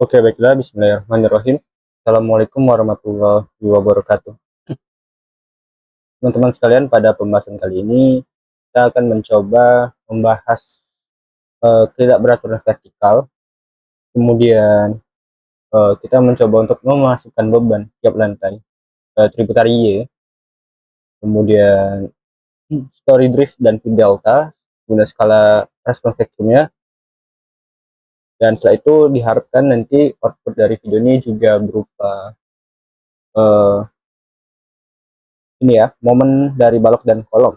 Oke, baiklah. Bismillahirrahmanirrahim. Assalamualaikum warahmatullahi wabarakatuh. Teman-teman sekalian, pada pembahasan kali ini kita akan mencoba membahas ketidakberaturan vertikal. Kemudian kita mencoba untuk memasukkan beban tiap lantai tributary Y. Kemudian story drift dan P delta guna skala respon spektrumnya. Dan setelah itu diharapkan nanti output dari video ini juga berupa eh, ini ya, momen dari balok dan kolom.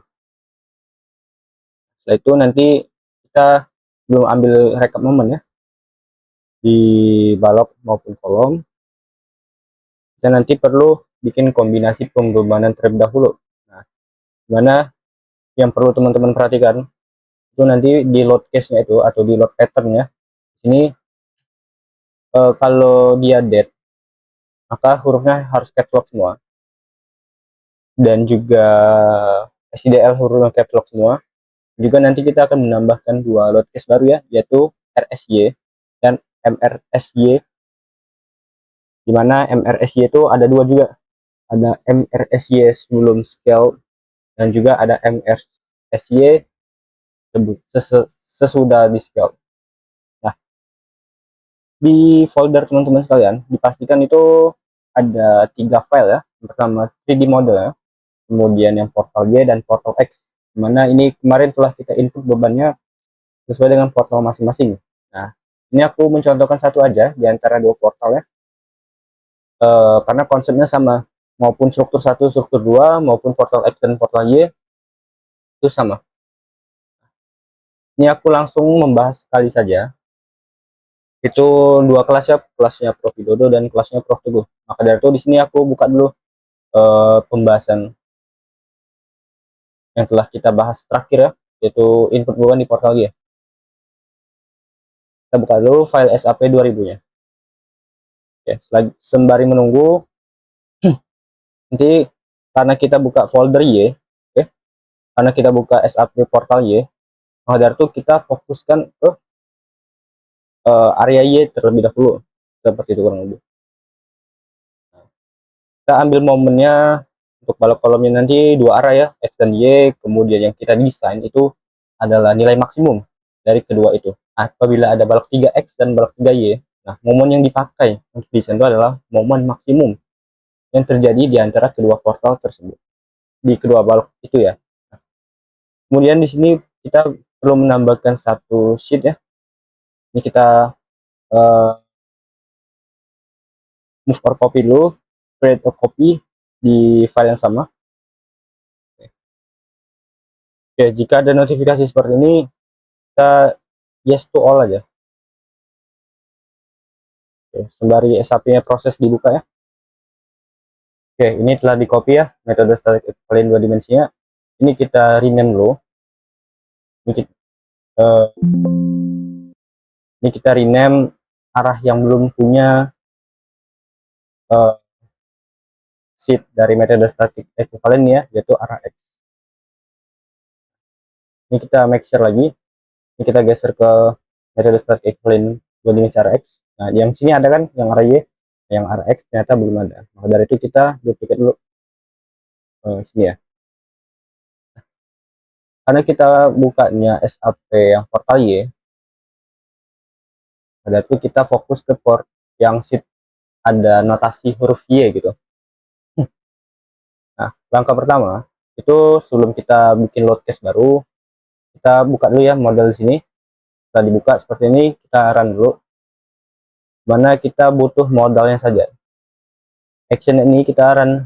Setelah itu nanti kita belum ambil rekap momen ya di balok maupun kolom. Kita nanti perlu bikin kombinasi pembebanan terlebih dahulu. Nah, mana yang perlu teman-teman perhatikan itu nanti di load case-nya itu atau di load pattern-nya. Ini kalau dia dead maka hurufnya harus caps lock semua, dan juga SIDL hurufnya caps lock semua. Juga nanti kita akan menambahkan dua load case baru ya, yaitu RSY dan MRSY, dimana MRSY itu ada dua juga, ada MRSY sebelum scale dan juga ada MRSY sesudah di scale. Nah, di folder teman-teman sekalian dipastikan itu ada 3 file ya. Yang pertama 3D model ya, kemudian yang portal Y dan portal X, dimana ini kemarin telah kita input bebannya sesuai dengan portal masing-masing. Nah, ini aku mencontohkan satu aja di antara dua portal ya, karena konsepnya sama, maupun struktur 1, struktur 2, maupun portal X dan portal Y itu sama. Ini aku langsung membahas sekali saja. Itu dua kelas ya, kelasnya Prof Widodo dan kelasnya Prof Teguh. Maka dari itu di sini aku buka dulu pembahasan yang telah kita bahas terakhir ya, yaitu input beban di portal Y. Kita buka dulu file SAP 2000-nya. Oke, sembari menunggu, nanti karena kita buka folder Y, oke, karena kita buka SAP portal Y, maka dari itu kita fokuskan ke area Y terlebih dahulu, seperti itu kurang lebih. Kita ambil momennya untuk balok kolomnya nanti dua arah ya, X dan Y. Kemudian yang kita desain itu adalah nilai maksimum dari kedua itu. Apabila ada balok 3X dan balok 3Y, nah momen yang dipakai untuk desain itu adalah momen maksimum yang terjadi di antara kedua portal tersebut, di kedua balok itu ya. Nah, kemudian di sini kita perlu menambahkan satu sheet ya. Ini kita move or copy dulu, create a copy di file yang sama. Oke, jika ada notifikasi seperti ini, kita yes to all aja. Oke, sembari SAP-nya proses dibuka ya. Oke, ini telah di copy ya, metode static equivalent dua dimensinya. Ini kita rename dulu. Ini kita rename arah yang belum punya sheet dari metode static equivalent ya, yaitu arah X. Ini kita make sure lagi. Ini kita geser ke metode static equivalent dua dimensi arah X. Nah, yang sini ada kan yang arah Y, yang arah X ternyata belum ada. Maka dari itu kita duplicate dulu sini ya. Karena kita bukanya SAP yang portal Y, pada itu kita fokus ke port yang sheet ada notasi huruf Y gitu. Nah, langkah pertama itu sebelum kita bikin load case baru, kita buka dulu ya model di sini. Setelah dibuka seperti ini, kita run dulu. Mana kita butuh modalnya saja. Action ini kita run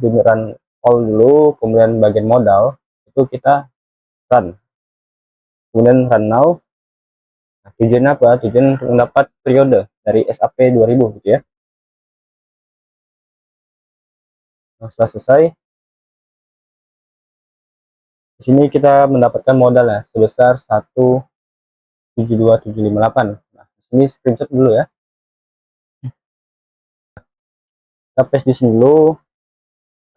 all dulu, kemudian bagian modal itu kita run. Kemudian run now. Nah, tujuan apa? Tujuan untuk mendapat periode dari SAP 2000 gitu ya. Nah, setelah selesai, di sini kita mendapatkan modal ya sebesar 172758. Nah, di sini screenshot dulu ya. Kita paste di sini dulu.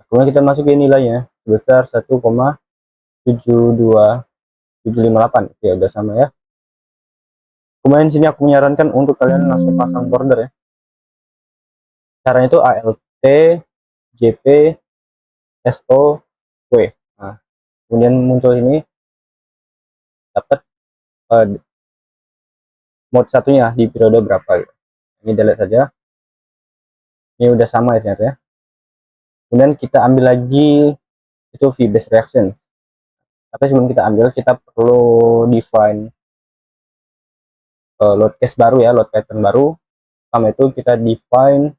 Kemudian kita masukin nilainya sebesar 1,72758. Ya udah sama ya. Kemudian sini aku menyarankan untuk kalian langsung pasang border ya. Caranya itu alt, jp, so, w. Nah, kemudian muncul ini dapat mode satunya di periode berapa gitu. Ini delete saja. Ini udah sama ya ternyata ya. Kemudian kita ambil lagi itu v-based reaction. Tapi sebelum kita ambil, kita perlu define load case baru ya, load pattern baru. Pertama itu kita define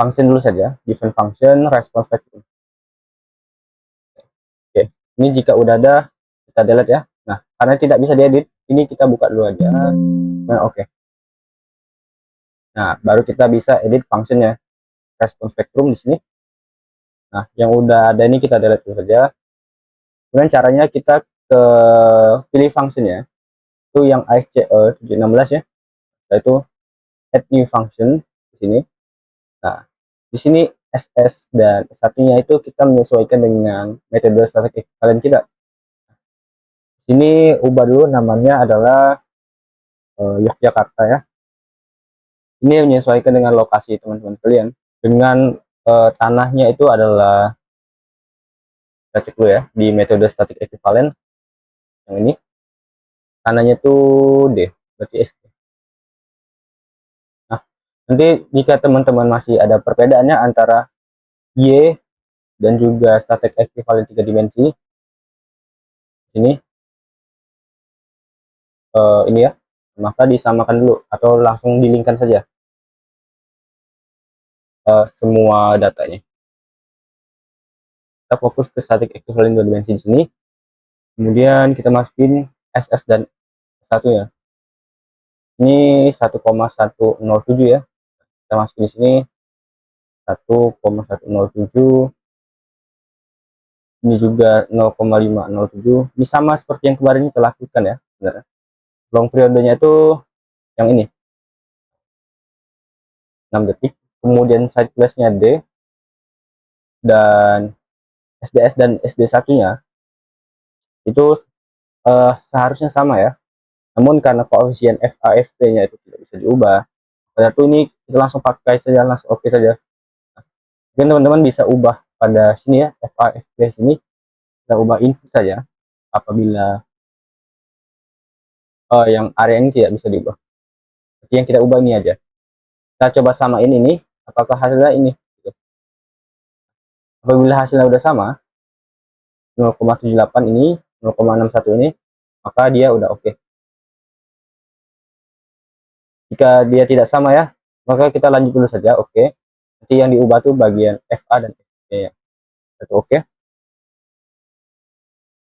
function dulu saja, define function response spectrum. Oke, ini jika udah ada kita delete ya. Nah, karena tidak bisa diedit, ini kita buka dulu aja. Nah, oke. Nah, baru kita bisa edit functionnya response spectrum di sini. Nah, yang udah ada ini kita delete dulu saja. Kemudian caranya kita ke pilih functionnya itu yang ASCE 716 ya, yaitu add new function di sini. Nah, di sini SS dan S1-nya itu kita menyesuaikan dengan metode static equivalent kita. Ini ubah dulu namanya adalah Yogyakarta ya. Ini menyesuaikan dengan lokasi teman-teman kalian. Dengan tanahnya itu adalah, kita cek dulu ya di metode static equivalent yang ini. Tanahnya tuh D, berarti ST. Nah, nanti jika teman-teman masih ada perbedaannya antara Y dan juga static equivalent 3 dimensi, ini ini ya, maka disamakan dulu atau langsung dilingkan saja semua datanya. Kita fokus ke static equivalent 2 dimensi di sini. Kemudian kita masukin SS dan S1 ya. Ini 1,107 ya. Kita masukin di sini 1,107. Ini juga 0,507. Ini sama seperti yang kemarin kita lakukan ya, sebenarnya. Long periodenya itu yang ini 6 detik. Kemudian side place-nya D dan SDS dan SD1-nya itu seharusnya sama ya. Namun karena koefisien FAFP-nya itu tidak bisa diubah, pada itu ini kita langsung pakai saja, langsung oke saja. Mungkin teman-teman bisa ubah pada sini ya, FAFP sini kita ubah input saja apabila yang area ini tidak bisa diubah. Jadi yang kita ubah ini aja. Kita coba samain ini, apakah hasilnya ini. Apabila hasilnya udah sama, 0,78 ini, 0,61 ini, maka dia udah oke. Jika dia tidak sama ya, maka kita lanjut dulu saja, oke. Nanti yang diubah tuh bagian FA dan FB ya. Itu oke.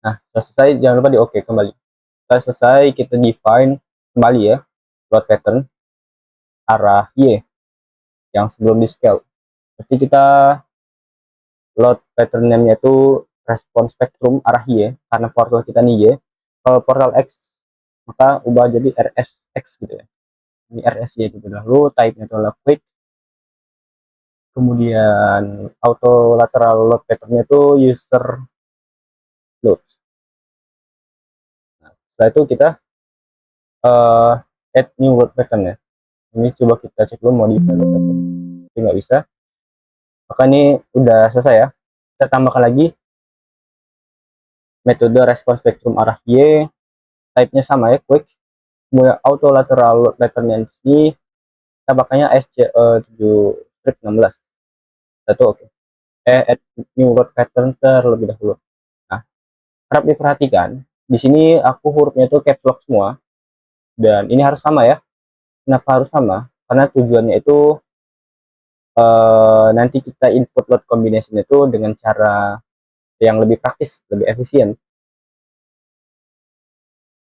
Nah, selesai, jangan lupa di oke kembali. Setelah selesai, kita define kembali ya, load pattern arah Y yang sebelum di scale. Jadi kita load pattern name-nya itu response spectrum arah Y, karena portal kita nih Y. Kalau portal X, maka ubah jadi RSX gitu ya. Ini RSY gitu. Lalu type-nya adalah quick. Kemudian auto lateral load pattern-nya itu user load. Nah, setelah itu kita add new load pattern ya. Ini coba kita cek dulu modify load pattern. Ini nggak bisa. Maka ini udah selesai ya. Kita tambahkan lagi metode response spectrum arah Y. Type-nya sama ya, quick. Kemudian auto lateral load pattern-nya ini kita pakainya SCE7-16. Satu oke. Add new load pattern terlebih dahulu. Nah, harap diperhatikan. Di sini aku hurufnya itu caps lock semua. Dan ini harus sama ya. Kenapa harus sama? Karena tujuannya itu nanti kita input load combination itu dengan cara yang lebih praktis, lebih efisien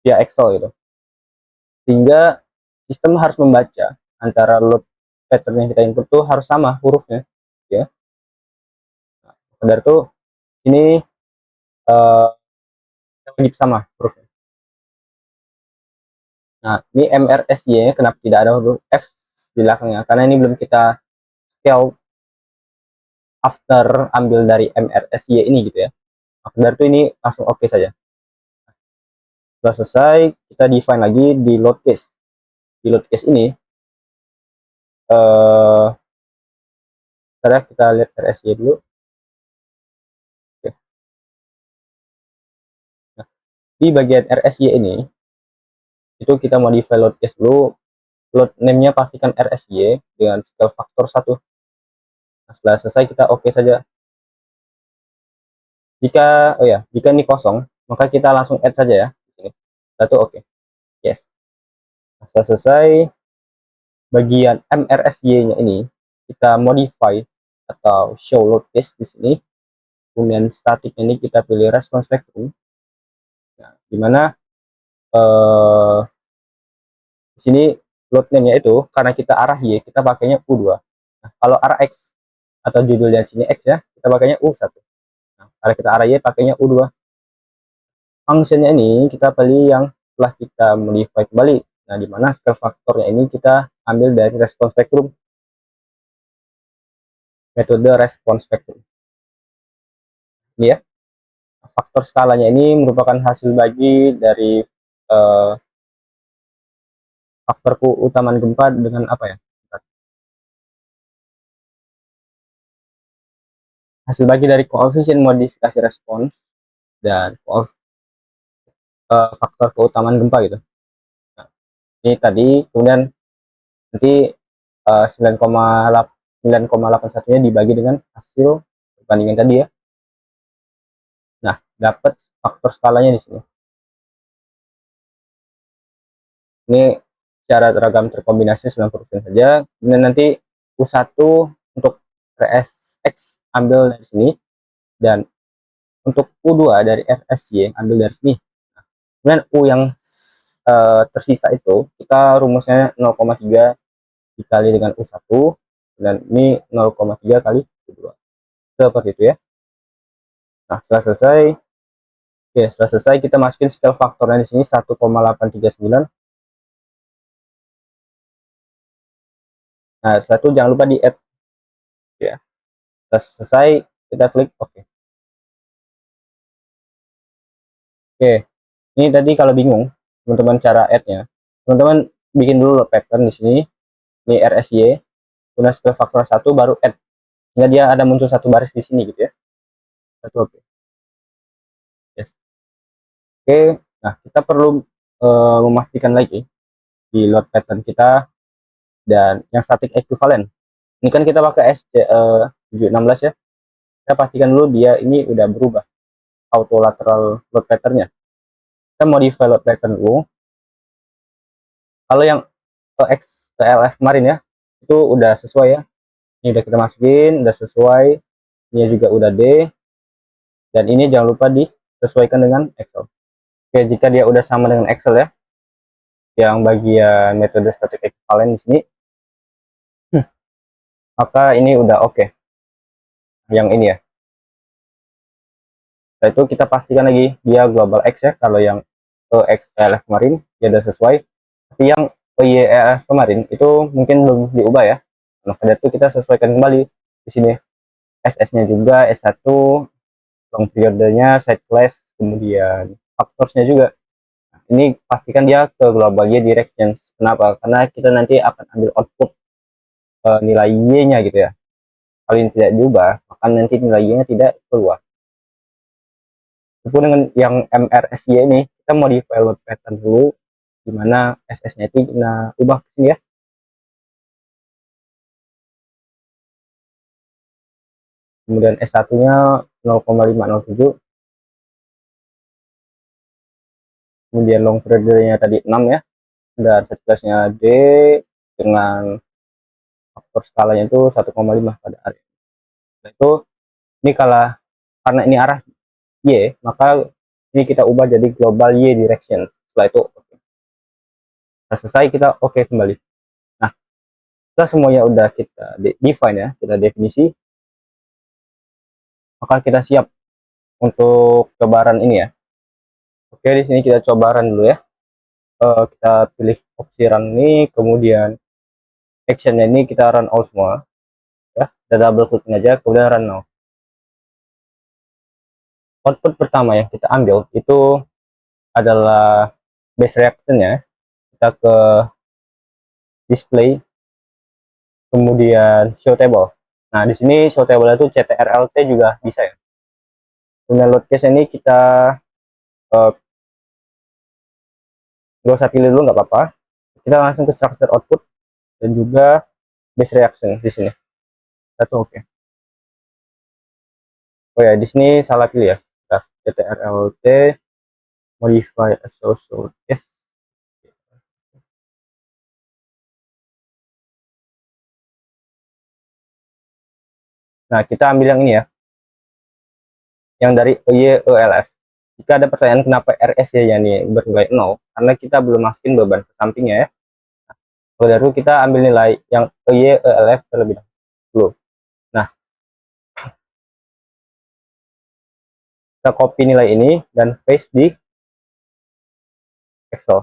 via Excel gitu. Sehingga sistem harus membaca antara load pattern yang kita input tuh harus sama hurufnya, ya. Nah, dari itu ini wajib sama hurufnya. Nah, ini MRSY-nya kenapa tidak ada huruf F di belakangnya? Karena ini belum kita scale after ambil dari MRSY ini gitu ya. Maka dari itu ini langsung oke saja. Setelah selesai, kita define lagi di load case. Di load case ini Sekarang kita lihat RSY dulu. Oke. Nah, di bagian RSY ini itu kita modify load case dulu. Load name-nya pastikan RSY dengan scale faktor 1. Nah, setelah selesai kita oke saja. Jika ini kosong, maka kita langsung add saja ya. Satu oke. Yes. Nah, setelah selesai, bagian MRSY-nya ini kita modify atau show load case di sini. Kemudian static ini kita pilih response spectrum. Nah, dimana di sini load name-nya itu karena kita arah Y, kita pakainya U2. Nah, kalau arah X atau judulnya di sini X ya, kita pakainya U1. Nah, karena kita arah Y pakainya U2. Functionnya ini kita pilih yang telah kita modify kembali. Nah, dimana scale faktornya ini kita ambil dari response spectrum, metode response spectrum. Ini ya, faktor skalanya ini merupakan hasil bagi dari faktor keutamaan gempa dengan apa ya? Hasil bagi dari koefisien modifikasi respons dan faktor keutamaan gempa gitu. Nah, ini tadi kemudian nanti 9,81 nya dibagi dengan hasil perbandingan tadi ya. Nah, dapat faktor skalanya di sini. Ini secara teragam terkombinasi 90% saja. Kemudian nanti U1 untuk RSX ambil dari sini dan untuk U2 dari RSY ambil dari sini. Nah, kemudian U yang tersisa itu kita rumusnya 0,3 dikali dengan U1 dan ini 0,3 kali U2. Seperti itu ya. Nah, setelah selesai kita masukin scale faktornya di sini 1,839. Nah, setelah itu jangan lupa di add ya. Setelah selesai kita klik oke. Oke. Ini tadi kalau bingung teman-teman cara add-nya, teman-teman bikin dulu pattern di sini. Ini RSY, kemudian scale faktor 1 baru add. Sehingga dia ada muncul satu baris di sini gitu ya. Satu oke. Yes. Oke. Nah, kita perlu memastikan lagi di load pattern kita dan yang static equivalent. Ini kan kita pakai SC716 ya. Kita pastikan dulu dia ini udah berubah auto lateral load patternnya. Kita modify load pattern dulu. Kalau yang XLF kemarin ya, itu udah sesuai ya. Ini udah kita masukin, udah sesuai. Ini juga udah D. Dan ini jangan lupa disesuaikan dengan Excel. Oke, jika dia udah sama dengan Excel ya, yang bagian metode static equivalent di sini, maka ini udah oke. Yang ini ya. Setelah itu kita pastikan lagi dia global X ya. Kalau yang XLF kemarin dia udah sesuai. Tapi yang YLF kemarin itu mungkin belum diubah ya. Nah, pada itu kita sesuaikan kembali di sini. SS-nya juga S1, long periodenya, side class, kemudian faktorsnya juga. Nah, ini pastikan dia ke global Y directions. Kenapa? Karena kita nanti akan ambil output nilai Y-nya gitu ya. Kalau ini tidak diubah, maka nanti nilai Y-nya tidak keluar. Itu dengan yang MRSY ini, kita modify load pattern dulu, dimana SS-nya itu kita ubah ke sini ya. Kemudian S1-nya 0,507. Kemudian long period-nya tadi 6 ya. Dan set class-nya D dengan faktor skalanya itu 1,5 pada area. Nah, itu ini karena ini arah Y, maka ini kita ubah jadi global Y direction. Setelah itu setelah selesai kita oke kembali. Nah, setelah semuanya udah kita define ya, kita definisi, maka kita siap untuk cobaran ini ya. Oke, di sini kita coba run dulu ya. Kita pilih opsi run ini, kemudian actionnya ini kita run all semua ya. Kita double klik aja, kemudian run now. Output pertama yang kita ambil itu adalah base reaction ya. Kita ke display, kemudian show table. Nah, di sini show table itu CTRLT juga bisa ya. Kemudian load case ini kita uh, nggak usah pilih dulu, nggak apa-apa. Kita langsung ke structure output dan juga base reaction di sini. Satu oke. Oh ya, di sini salah pilih ya. Nah, CTRLT modify associate case. Nah, kita ambil yang ini ya, yang dari EYELF. Jika ada pertanyaan kenapa RS ya ini bernilai 0, karena kita belum masukin beban ke sampingnya ya. Baru kita ambil nilai yang EYELF terlebih dahulu. Nah, kita copy nilai ini dan paste di Excel.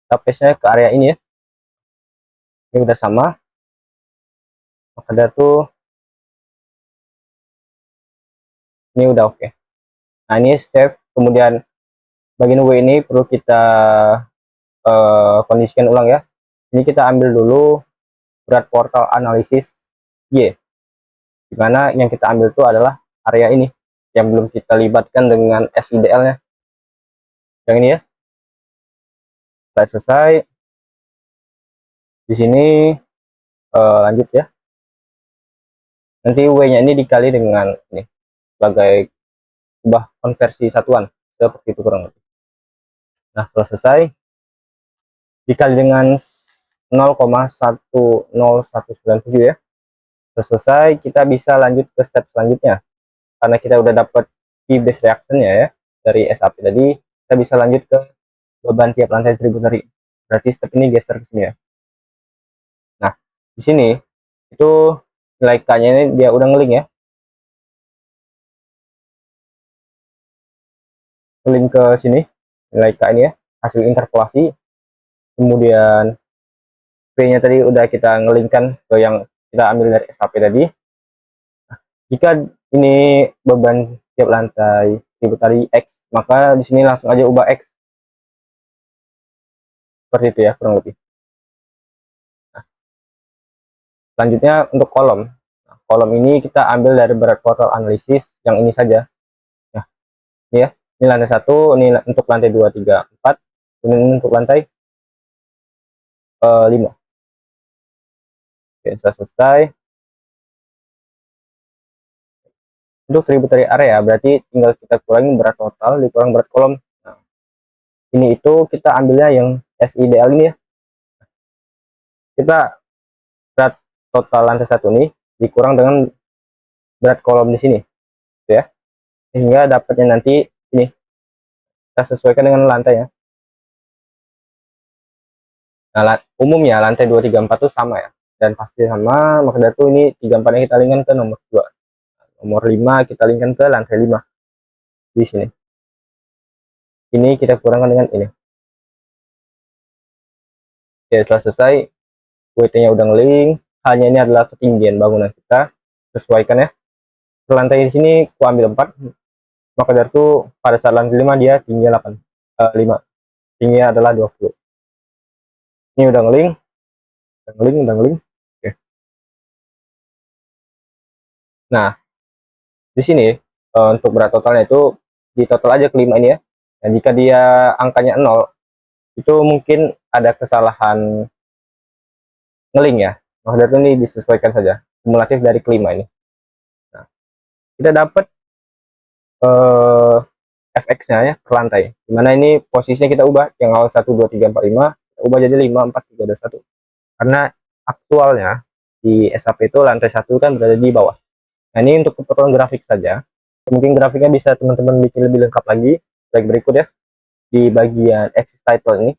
Kita paste-nya ke area ini ya. Ini udah sama. Maka dari itu ini udah oke. Nah, ini save. Kemudian bagian W ini perlu kita kondisikan ulang ya. Ini kita ambil dulu berat portal analisis Y, dimana yang kita ambil itu adalah area ini yang belum kita libatkan dengan SIDL-nya, yang ini ya. Setelah selesai, di sini lanjut ya. Nanti W-nya ini dikali dengan ini sebagai ubah konversi satuan, seperti itu kurang lebih. Nah, setelah selesai dikali dengan 0,10197 ya. Setelah selesai, kita bisa lanjut ke step selanjutnya. Karena kita udah dapat key base reaction ya dari SAP tadi, kita bisa lanjut ke beban tiap lantai tributary. Berarti step ini geser ke sini ya. Nah, di sini itu nilai K-nya ini dia udah ngeling ya. Ngeling ke sini nilai K ini ya, hasil interpolasi. Kemudian P-nya tadi udah kita ngelingkan ke yang kita ambil dari SAP tadi. Nah, jika ini beban tiap lantai tributary X, maka di sini langsung aja ubah X. Seperti itu ya kurang lebih. Nah, selanjutnya untuk kolom. Nah, kolom ini kita ambil dari berat portal analisis yang ini saja. Nah, ini ya. Ini lantai 1, ini untuk lantai 2, 3, 4. Ini untuk lantai 5. Oke, sudah selesai. Untuk tributary area berarti tinggal kita kurangi berat total dikurang berat kolom. Nah, ini itu kita ambilnya yang SIDL ini ya. Kita berat total lantai 1 ini dikurang dengan berat kolom di sini, gitu ya. Sehingga dapatnya nanti ini kita sesuaikan dengan lantai ya. Nah, umumnya lantai 2, 3, 4 itu sama ya. Dan pasti sama, maka dari itu ini 3, 4 nya kita linkkan ke nomor 2. Nomor 5 kita linkkan ke lantai 5 di sini. Ini kita kurangkan dengan ini. Oke, setelah selesai, WT-nya udah ngeling. Hanya ini adalah ketinggian bangunan kita. Sesuaikan ya. Lantai di sini ku ambil 4. Maka dari itu pada saat lantai 5 dia tingginya 8. 5. Tingginya adalah 20. Ini udah ngeling. Udah ngeling. Oke. Nah, di sini untuk berat totalnya itu di total aja kelima ini ya. Dan jika dia angkanya 0, itu mungkin ada kesalahan ngeling ya. Maka dari itu ini disesuaikan saja. Kumulatif dari kelima ini. Nah, kita dapat FX-nya ya per lantai. Dimana ini posisinya kita ubah yang awal 1, 2, 3, 4, 5, kita ubah jadi 5, 4, 3, 2, 1. Karena aktualnya di SAP itu lantai 1 kan berada di bawah. Nah, ini untuk keperluan grafik saja. Mungkin grafiknya bisa teman-teman bikin lebih lengkap lagi. Baik berikut ya. Di bagian axis title ini.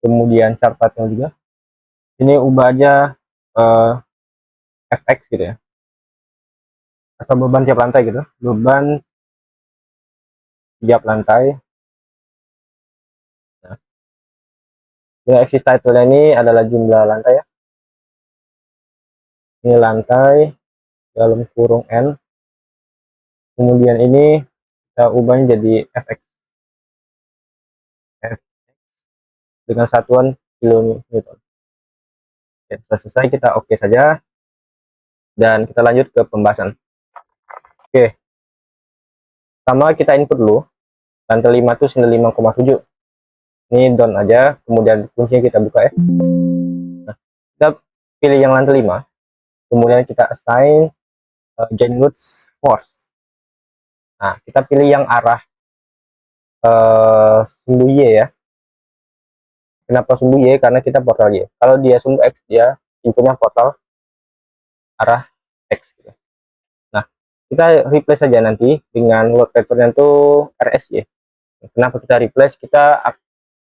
Kemudian chart title juga. Ini ubah aja FX gitu ya. Atau beban tiap lantai gitu. Beban tiap lantai. Nah, yang axis title ini adalah jumlah lantai ya. Ini lantai dalam kurung N. Kemudian ini kita ubahnya jadi FX. F dengan satuan kilonewton. Oke, setelah selesai kita oke saja dan kita lanjut ke pembahasan. Oke, pertama kita input dulu lantai 5 itu 95,7. Ini down aja, kemudian kuncinya kita buka ya. Nah, kita pilih yang lantai 5, kemudian kita assign join nodes force. Nah, kita pilih yang arah sumbu Y ya. Kenapa sumbu Y? Karena kita portal Y. Kalau dia sumbu X, dia inputnya portal arah X gitu. Nah, kita replace saja nanti dengan load vectornya itu RSY. Kenapa kita replace? Kita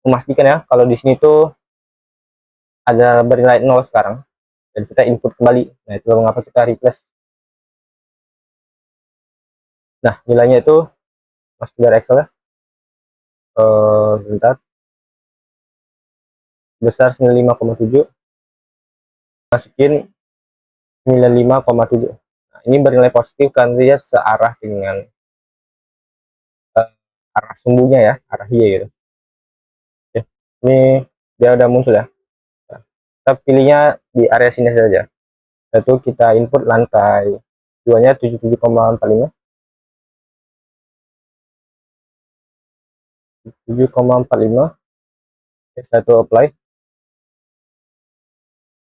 memastikan ya kalau di sini tuh ada bernilai 0 sekarang dan kita input kembali. Nah, itu mengapa kita replace. Nah, nilainya itu masuk dari Excel ya. Bentar. Besar 95,7. Masukin 95,7. Nah, ini bernilai positif karena dia searah dengan arah sumbunya ya, arah Y gitu. Oke, ini dia udah muncul ya. Nah, kita pilihnya di area sini saja. Yaitu kita input lantai 2-nya 77,45. 7,45. Oke, setelah itu apply.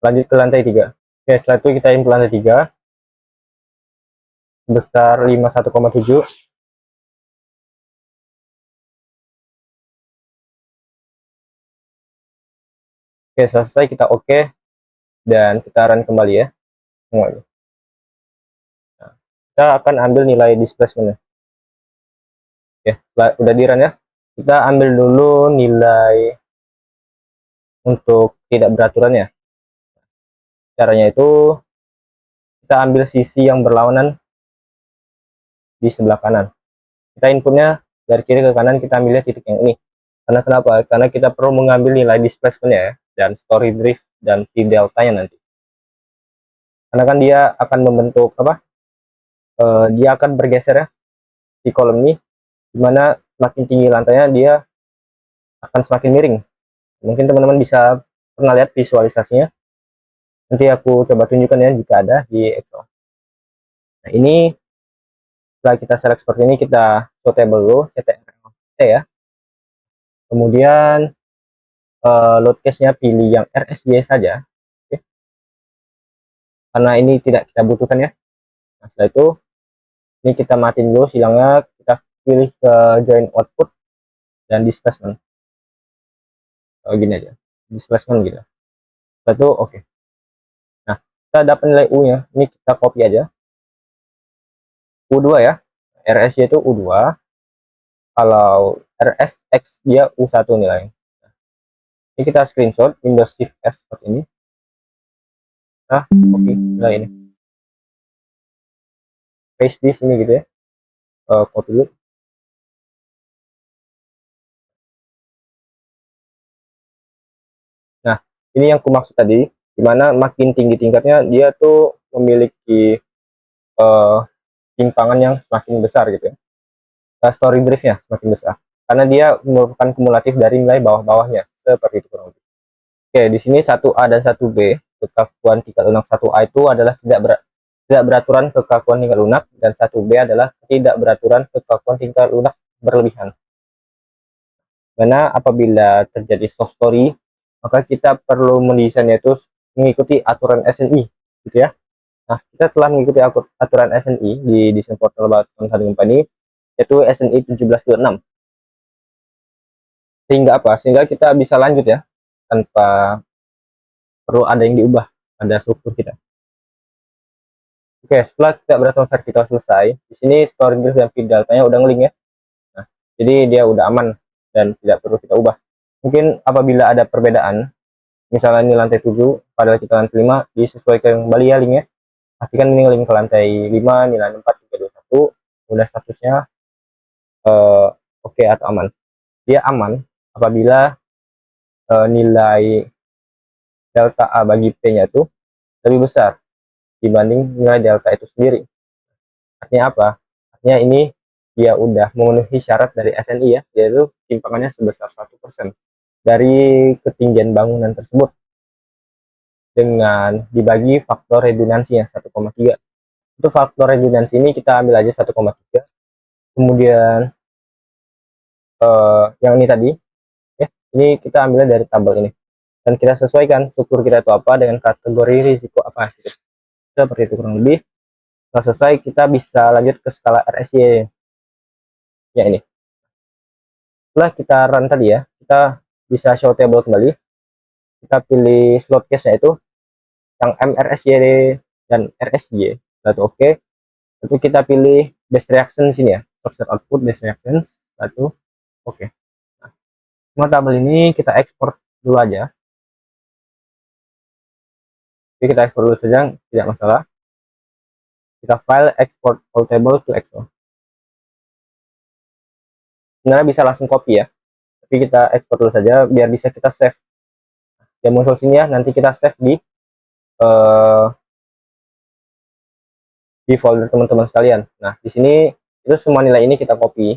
Lanjut ke lantai 3. Oke, setelah itu kita input lantai 3 besar 51,7. Oke, selesai, kita oke dan kita run kembali ya semuanya. Nah, kita akan ambil nilai displacement. Oke, udah di run ya. Kita ambil dulu nilai untuk tidak beraturannya. Caranya itu kita ambil sisi yang berlawanan di sebelah kanan. Kita inputnya dari kiri ke kanan, kita ambilnya titik yang ini. Karena kenapa? Karena kita perlu mengambil nilai displacement-nya ya, dan story drift dan T delta-nya nanti. Karena kan dia akan membentuk apa? Dia akan bergeser ya di kolom ini, dimana semakin tinggi lantainya dia akan semakin miring. Mungkin teman-teman bisa pernah lihat visualisasinya. Nanti aku coba tunjukkan ya jika ada di Excel. Nah, ini setelah kita select seperti ini, kita show table dulu, CTRL-T ya. Kemudian load case-nya pilih yang RSY saja. Oke. Karena ini tidak kita butuhkan ya. Nah, setelah itu ini kita matiin dulu silangnya, kita pilih ke join output dan displacement. Gini aja, displacement gitu. Setelah itu oke. Nah, kita dapat nilai U-nya, ini kita copy aja. U2 ya, RSY itu U2. Kalau RSX dia U1 nilai. Nah, ini kita screenshot Windows Shift S seperti ini. Nah, copy nilai ini. Paste di sini gitu ya. Copy dulu. Nah, ini yang kumaksud tadi, dimana makin tinggi tingkatnya dia tuh memiliki timpangan yang semakin besar gitu ya. Story driftnya semakin besar karena dia merupakan kumulatif dari nilai bawah-bawahnya seperti itu kurang lebih. Oke, di sini 1A dan 1B kekakuan tingkat lunak 1A itu adalah tidak beraturan kekakuan tingkat lunak dan 1B adalah tidak beraturan kekakuan tingkat lunak berlebihan. Karena apabila terjadi soft story, maka kita perlu mendesainnya itu mengikuti aturan SNI gitu ya. Nah, kita telah mengikuti aturan SNI di Design Portal About Company, yaitu SNI 1726. Sehingga apa? Sehingga kita bisa lanjut ya, tanpa perlu ada yang diubah pada struktur kita. Oke, setelah kita beraturan vertikal selesai, di sini story drift dan feed delta-nya udah ngelink ya. Nah, jadi dia udah aman dan tidak perlu kita ubah. Mungkin apabila ada perbedaan, misalnya ini lantai 7, padahal kita lantai 5, disesuaikan kembali ya linknya. Pastikan ini link ke lantai 5, nilai 4, 3, 2, 1, udah statusnya oke atau aman. Dia aman apabila nilai delta A bagi P-nya itu lebih besar dibanding nilai delta itu sendiri. Artinya apa? Artinya ini dia udah memenuhi syarat dari SNI ya, yaitu timpangannya sebesar 1%. dari ketinggian bangunan tersebut dengan dibagi faktor redundansinya 1,3. Itu faktor redundansi ini kita ambil aja 1,3. Kemudian yang ini tadi ya, ini kita ambilnya dari tabel ini dan kita sesuaikan struktur kita itu apa dengan kategori risiko apa gitu. Seperti itu kurang lebih. Setelah selesai kita bisa lanjut ke skala RSY ya ini. Setelah kita run tadi ya, kita bisa show table kembali, kita pilih slot case nya itu yang MRSY dan RSY, lalu oke. Lalu kita pilih best reaction di sini ya, structure output best reactions, satu oke. Nah, semua tabel ini kita ekspor dulu aja. Jadi kita ekspor dulu saja, tidak masalah. Kita file export all table to Excel. Sebenarnya bisa langsung copy ya, tapi kita ekspor dulu saja biar bisa kita save. Yang muncul sini ya, nanti kita save uh, di folder teman-teman sekalian. Nah, di sini itu semua nilai ini kita copy.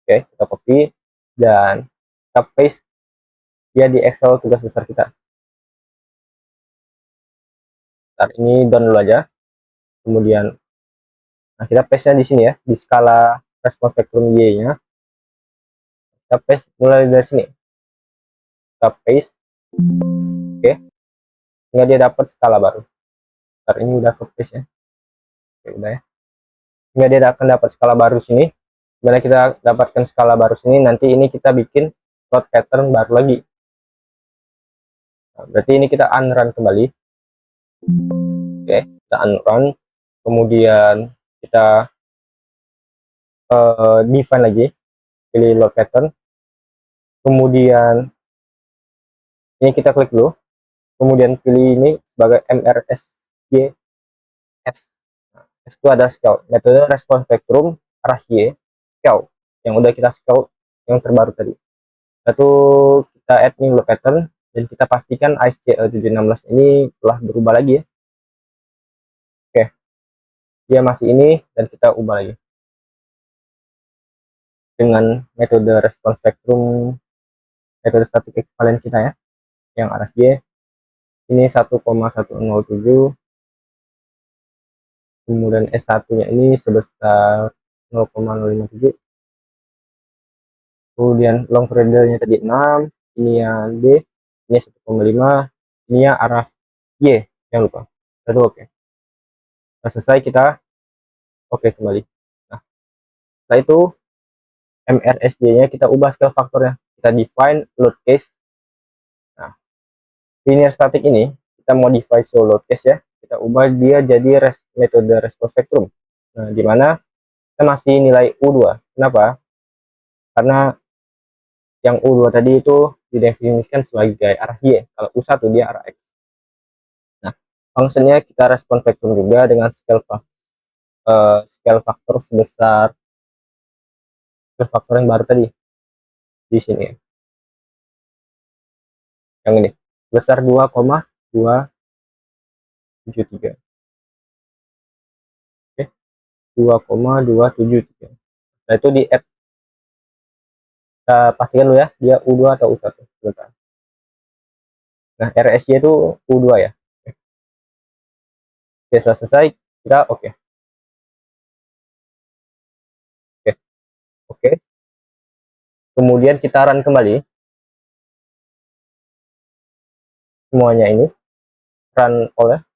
Oke, kita copy dan kita paste dia di Excel tugas besar kita. Ntar ini down dulu aja. Kemudian nah kita paste-nya di sini ya, di skala respon spektrum Y-nya. Kita paste mulai dari sini. Kita paste. Oke. Sehingga dia dapat skala baru. Ntar ini udah ke paste ya. Oke, udah ya. Sehingga dia akan dapat skala baru sini. Dimana kita dapatkan skala baru sini, nanti ini kita bikin plot pattern baru lagi. Nah, berarti ini kita unrun kembali. Oke, kita unrun. Kemudian kita define lagi, pilih load pattern. Kemudian ini kita klik dulu. Kemudian pilih ini sebagai MRSYS. Nah, S itu ada scale, metode respon spektrum arah Y, scale yang udah kita scale yang terbaru tadi. Lalu kita add new load pattern dan kita pastikan ISCL 716 ini telah berubah lagi ya. Oke, dia masih ini dan kita ubah lagi dengan metode respon spektrum, metode statik ekvivalen kita ya, yang arah Y ini 1,107, kemudian S1 nya ini sebesar 0,057, kemudian long periodenya tadi 6, ini yang D, ini 1,5, ini ya arah Y, jangan lupa. Lalu oke. Nah, selesai kita oke kembali. Nah, setelah itu MRSJ-nya kita ubah scale faktornya. Kita define load case. Nah, linear static ini kita modify show load case ya. Kita ubah dia jadi metode respon spektrum. Nah, di mana kita masih nilai U2. Kenapa? Karena yang U2 tadi itu didefinisikan sebagai arah Y. Kalau U1 dia arah X. Nah, fungsinya kita respon spektrum juga dengan scale faktor sebesar scale faktor yang baru tadi di sini ya. Yang ini sebesar 2,273. Oke, 2,273. Nah, itu di add. Kita pastikan dulu ya, dia U2 atau U1. Bentar. Nah, RSY itu U2 ya. Oke, setelah selesai, kita oke. Oke, oke. Kemudian kita run kembali. Semuanya ini. Run all ya.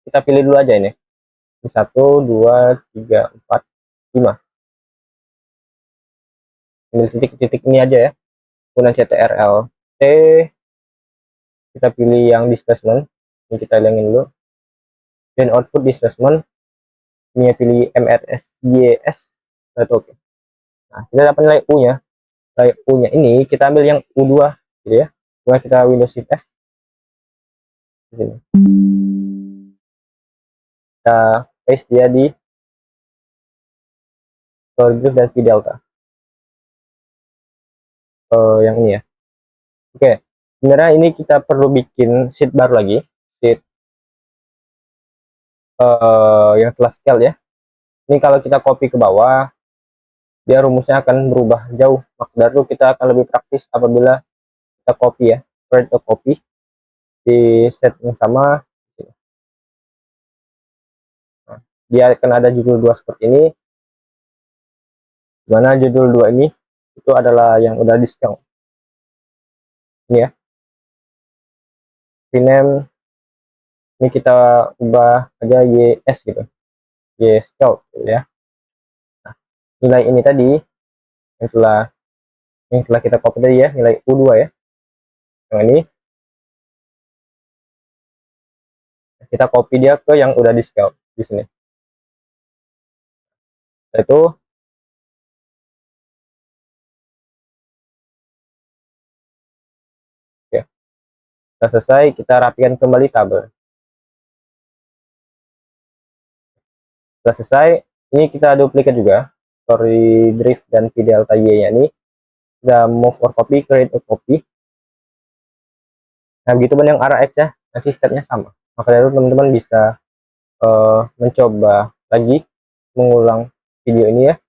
Kita pilih dulu aja ini. 1, 2, 3, 4, 5. Pilih titik-titik ini aja ya. Kemudian CTRL T, kita pilih yang displacement, ini kita hilangin dulu, dan output displacement ini pilih MRSYS, atau oke. Nah, kita dapat nilai U nya. Nilai U nya ini kita ambil yang U2 gitu ya. Kemudian kita Windows Shift S di sini, kita paste dia di Story dan P Delta yang ini ya. Oke, sebenarnya ini kita perlu bikin sheet baru lagi, sheet yang telah scale ya. Ini kalau kita copy ke bawah, dia rumusnya akan berubah jauh. Maka dari itu kita akan lebih praktis apabila kita copy ya, create a copy di set yang sama. Nah, dia akan ada judul 2 seperti ini, dimana judul 2 ini itu adalah yang udah di scale ini ya. Rename ini kita ubah aja YS gitu, Y scale gitu ya. Nah, nilai ini tadi yang telah kita copy tadi ya, nilai U2 ya, yang ini kita copy dia ke yang udah di scale di sini. Itu ya, sudah selesai, kita rapikan kembali tabel. Sudah selesai, ini kita duplikat juga story drift dan p delta y nya ini. Kita move or copy, create a copy. Nah begitu pun yang arah x ya, nanti stepnya sama. Maka dari itu teman-teman bisa mencoba lagi mengulang video ini ya,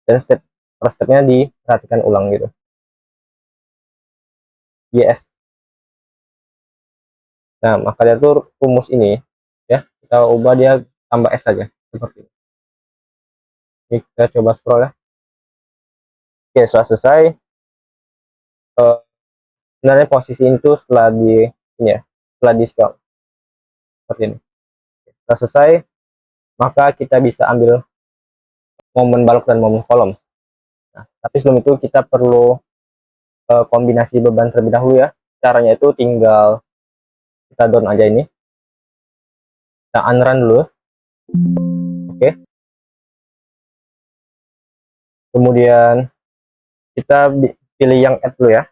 dan step per stepnya diperhatikan ulang gitu. Yes. Nah maka dari itu rumus ini ya, kita ubah dia tambah s saja seperti ini. Ini kita coba scroll ya. Oke, sudah selesai. Sebenarnya posisi itu setelah di ini ya, setelah di scale seperti ini. Setelah selesai, maka kita bisa ambil momen balok dan momen kolom. Nah, tapi sebelum itu kita perlu kombinasi beban terlebih dahulu ya. Caranya itu tinggal kita down aja ini, kita unrun dulu. Oke, kemudian kita pilih yang add dulu ya,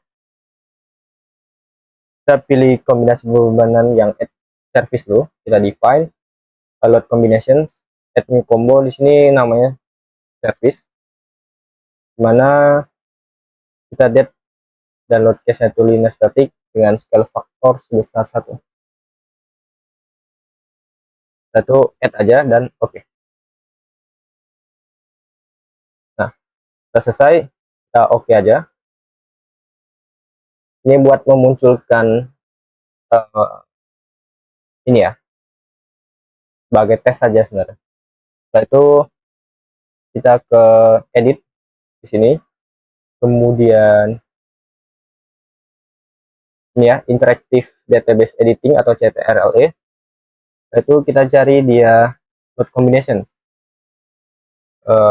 kita pilih kombinasi bebanan yang add service dulu, kita define load combinations, add new combo. Di sini namanya service, dimana kita depth dan load case-nya itu linear static dengan scale faktor sebesar 1. Satu add aja dan oke. Nah, sudah selesai, kita oke aja. Ini buat memunculkan ini ya, sebagai tes saja sebenarnya. Setelah itu kita ke edit di sini, kemudian ini ya, interactive database editing atau CTRLE. Setelah itu kita cari dia load combination,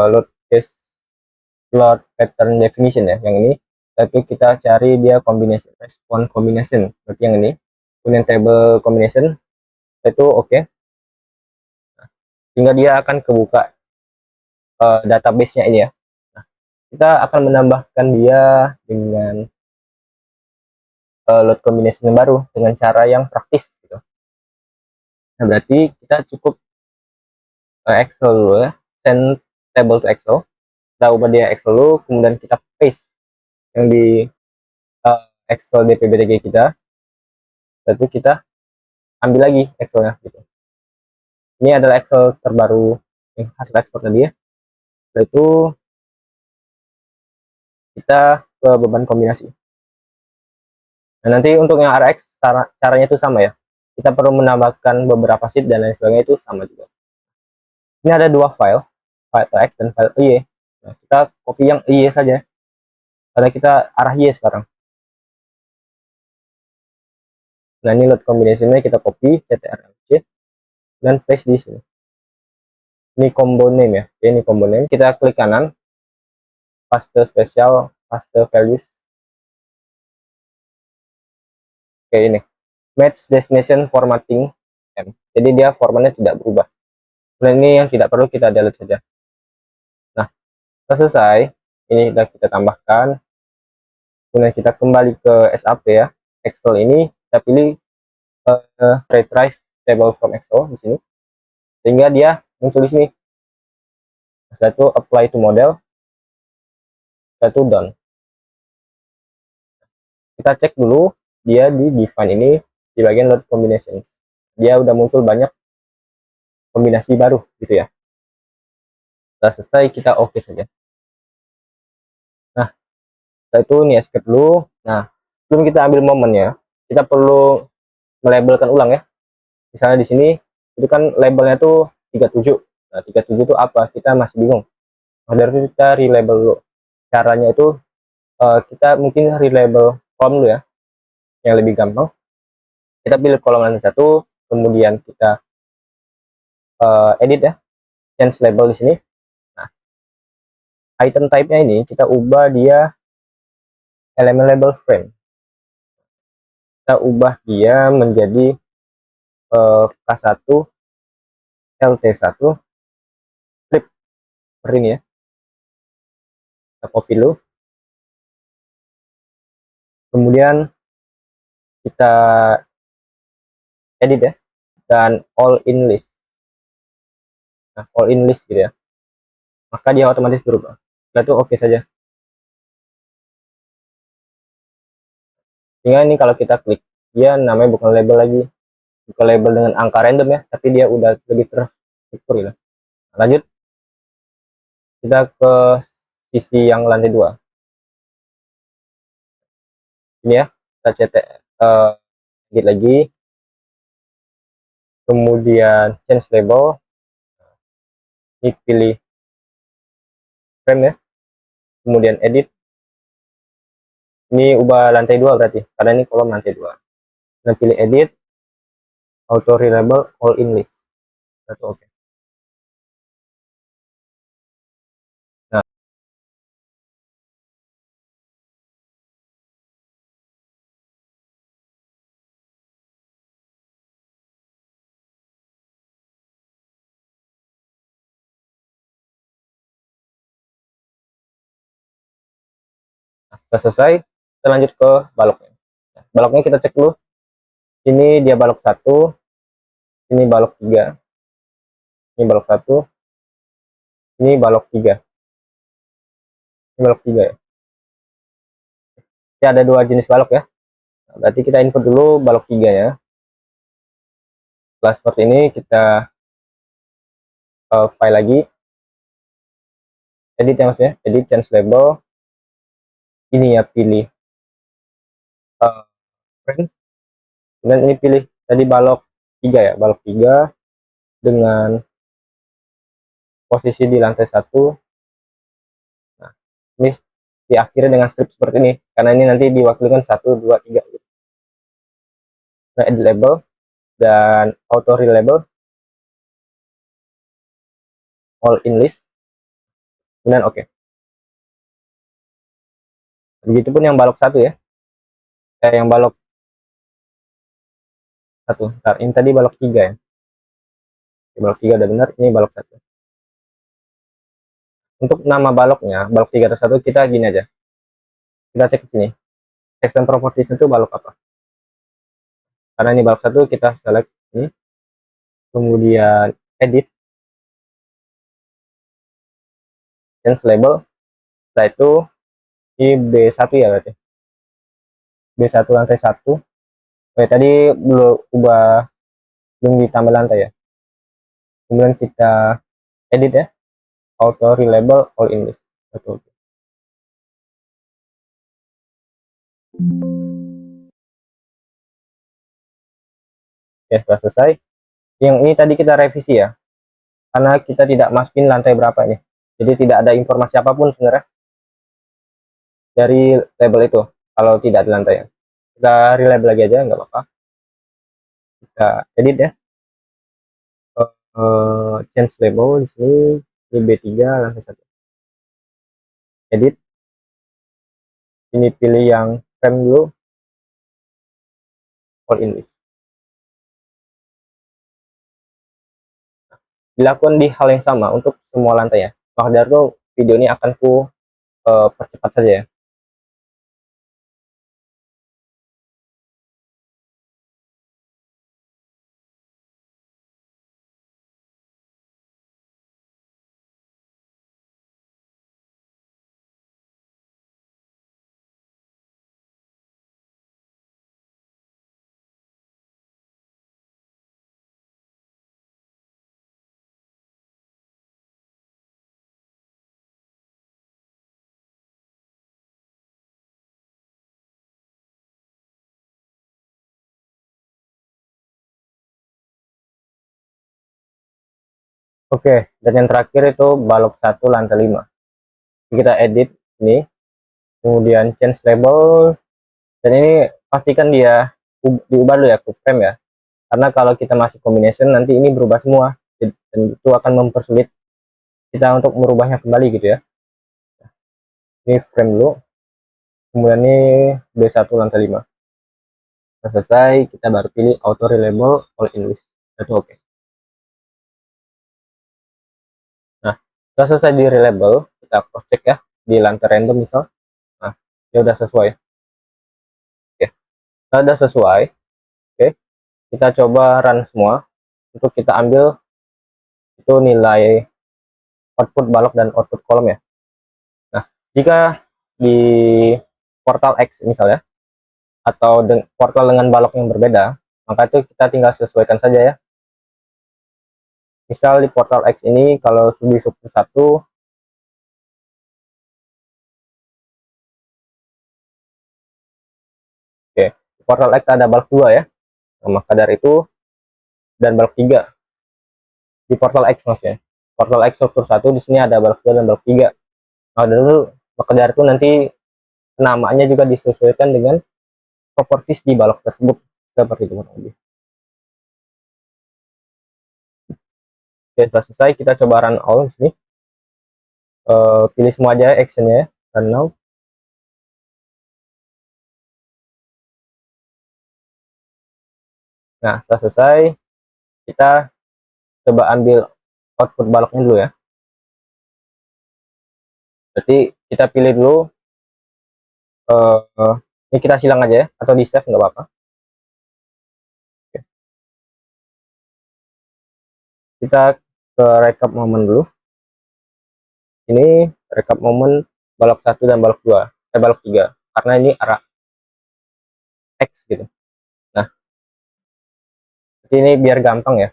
load case, load pattern definition ya, yang ini. Setelah itu kita cari dia combination, response combination, berarti yang ini. Kemudian table combination, itu oke. Sehingga dia akan kebuka database-nya ini ya. Nah, kita akan menambahkan dia dengan load combination yang baru dengan cara yang praktis gitu. Nah, berarti kita cukup Excel dulu ya, send table to Excel. Kita ubah dia Excel dulu, kemudian kita paste yang di Excel DPBTG kita. Lalu kita ambil lagi Excelnya gitu. Ini adalah Excel terbaru yang hasil ekspor tadi ya. Setelah itu kita ke beban kombinasi. Nah, nanti untuk yang RX caranya itu sama ya. Kita perlu menambahkan beberapa sheet dan lain sebagainya, itu sama juga. Ini ada dua file X dan file Y. Nah, kita copy yang Y saja, karena kita arah Y sekarang. Nah, ini load combination-nya kita copy, CTRL-C, dan paste di sini. Ini combo name ya. Oke, ini combo name. Kita klik kanan, paste spesial, paste values. Oke, ini match destination formatting M. Jadi dia formatnya tidak berubah. Nah, ini yang tidak perlu kita delete saja. Nah, selesai. Ini sudah kita tambahkan. Kemudian kita kembali ke SAP ya, Excel ini kita pilih retrieve table from Excel di sini, sehingga dia muncul di sini. Setelah itu apply to model, setelah itu done. Kita cek dulu dia di define ini di bagian load combinations, dia udah muncul banyak kombinasi baru gitu ya. Setelah selesai kita oke saja. Nah, setelah itu nih escape dulu. Nah, sebelum kita ambil momen ya, kita perlu melabelkan ulang ya. Misalnya di sini itu kan labelnya tuh 37. Nah, 37 itu apa? Kita masih bingung. Nah, dari itu kita relabel dulu. Caranya itu kita mungkin relabel kolom dulu ya, yang lebih gampang. Kita pilih kolom lantai satu, kemudian kita edit ya, change label di sini. Nah, item type-nya ini kita ubah dia elemen label frame. Kita ubah dia menjadi K1 LT1 strip seperti ini ya. Kita copy dulu, kemudian kita edit ya, dan all in list. Nah, all in list gitu ya, maka dia otomatis berubah. Setelah itu oke saja. Sehingga ini kalau kita klik, dia namanya bukan label lagi, bukan label dengan angka random ya, tapi dia udah lebih terstruktur gitu. Lanjut, kita ke sisi yang lantai 2 ini ya, kita cetek edit lagi, kemudian change label, ini pilih frame ya, kemudian edit, ini ubah lantai 2 berarti karena ini kolom lantai 2. Kita pilih edit, auto relabel all in list. Oke. Nah, setelah selesai, kita lanjut ke baloknya. Nah, baloknya kita cek dulu. Ini dia balok 1, ini balok 3, ini balok 1, ini balok 3, ini balok 3 ya. Jadi ada 2 jenis balok ya. Nah, berarti kita input dulu balok 3 ya. Setelah seperti ini kita file lagi, edit ya maksudnya, edit change label. Ini ya pilih frame, dan ini pilih tadi balok 3 ya, balok 3 dengan posisi di lantai 1. Nah, ini diakhiri dengan strip seperti ini karena ini nanti diwakilkan 1 2 3 gitu. Nah, edit label dan auto relabel all in list, kemudian oke. Begitupun yang balok 1 ya, yang balok 1. Ntar, ini tadi balok 3 ya, balok 3 udah benar, ini balok 1. Untuk nama baloknya, balok 3 atau 1, kita gini aja, kita cek di sini text and properties itu balok apa. Karena ini balok 1, kita select ini, kemudian edit change label. Setelah itu ini B1 ya, berarti B1 lantai 1. Tadi belum ubah, belum ditambah lantai ya. Kemudian kita edit ya, auto relabel all in list. Betul. Ya, sudah selesai. Yang ini tadi kita revisi ya, karena kita tidak masukin lantai berapa nih, jadi tidak ada informasi apapun sebenarnya dari label itu kalau tidak ada lantai ya. Kita relabel lagi aja, nggak apa-apa. Kita edit ya, change label di sini, ini B3 lantai 1. Edit, ini pilih yang frame dulu, all in list. Dilakukan di hal yang sama untuk semua lantai ya. Maka dari itu video ini akan ku percepat saja ya. Oke, dan yang terakhir itu balok 1 lantai 5. Kita edit ini, kemudian change label, dan ini pastikan dia diubah dulu ya ke frame ya, karena kalau kita masih combination nanti ini berubah semua, dan itu akan mempersulit kita untuk merubahnya kembali gitu ya. Ini frame dulu, kemudian ini B1 lantai 5. Setelah selesai, kita baru pilih auto relabel all English, itu oke. Nah, setelah selesai di relabel, kita cross check ya di lantai random misal. Nah, ya udah sesuai. Oke, kalau udah sesuai, oke, kita coba run semua untuk kita ambil itu nilai output balok dan output kolom ya. Nah, jika di portal X misalnya, atau portal dengan balok yang berbeda, maka itu kita tinggal sesuaikan saja ya. Misal di portal X ini kalau di sub 1, oke, di portal X ada balok 2 ya. Nah, maka dari itu, dan balok 3 di portal X maksudnya. Portal X struktur 1 di sini ada balok 2 dan balok 3. Nah, dulu maka dari itu nanti namanya juga disesuaikan dengan properties di balok tersebut, seperti itu kurang lebih. Oke, setelah selesai kita coba run all di sini. Pilih semua aja actionnya, run now. Nah, setelah selesai kita coba ambil output baloknya dulu ya. Berarti kita pilih dulu, ini kita silang aja ya, atau di save nggak apa-apa. Kita ke recap momen dulu. Ini recap momen balok 1 dan balok 2, balok 3, karena ini arah X gitu. Nah, ini biar gampang ya.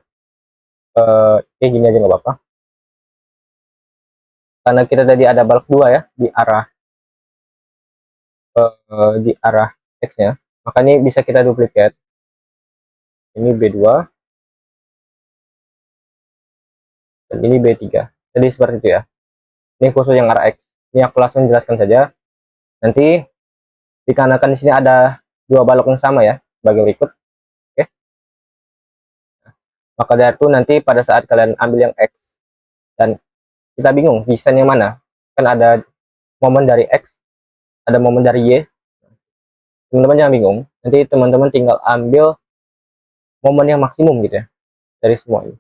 Gini aja nggak apa-apa. Karena kita tadi ada balok 2 ya di arah X-nya, maka ini bisa kita duplicate. Ini B2 dan ini B3. Jadi seperti itu ya. Ini khusus yang arah X. Ini aku langsung jelaskan saja. Nanti dikarenakan di sini ada dua balok yang sama ya, sebagai berikut. Oke. Maka dari itu nanti pada saat kalian ambil yang X dan kita bingung desain yang mana, kan ada momen dari X, ada momen dari Y. Teman-teman jangan bingung. Nanti teman-teman tinggal ambil momen yang maksimum gitu ya dari semua ini.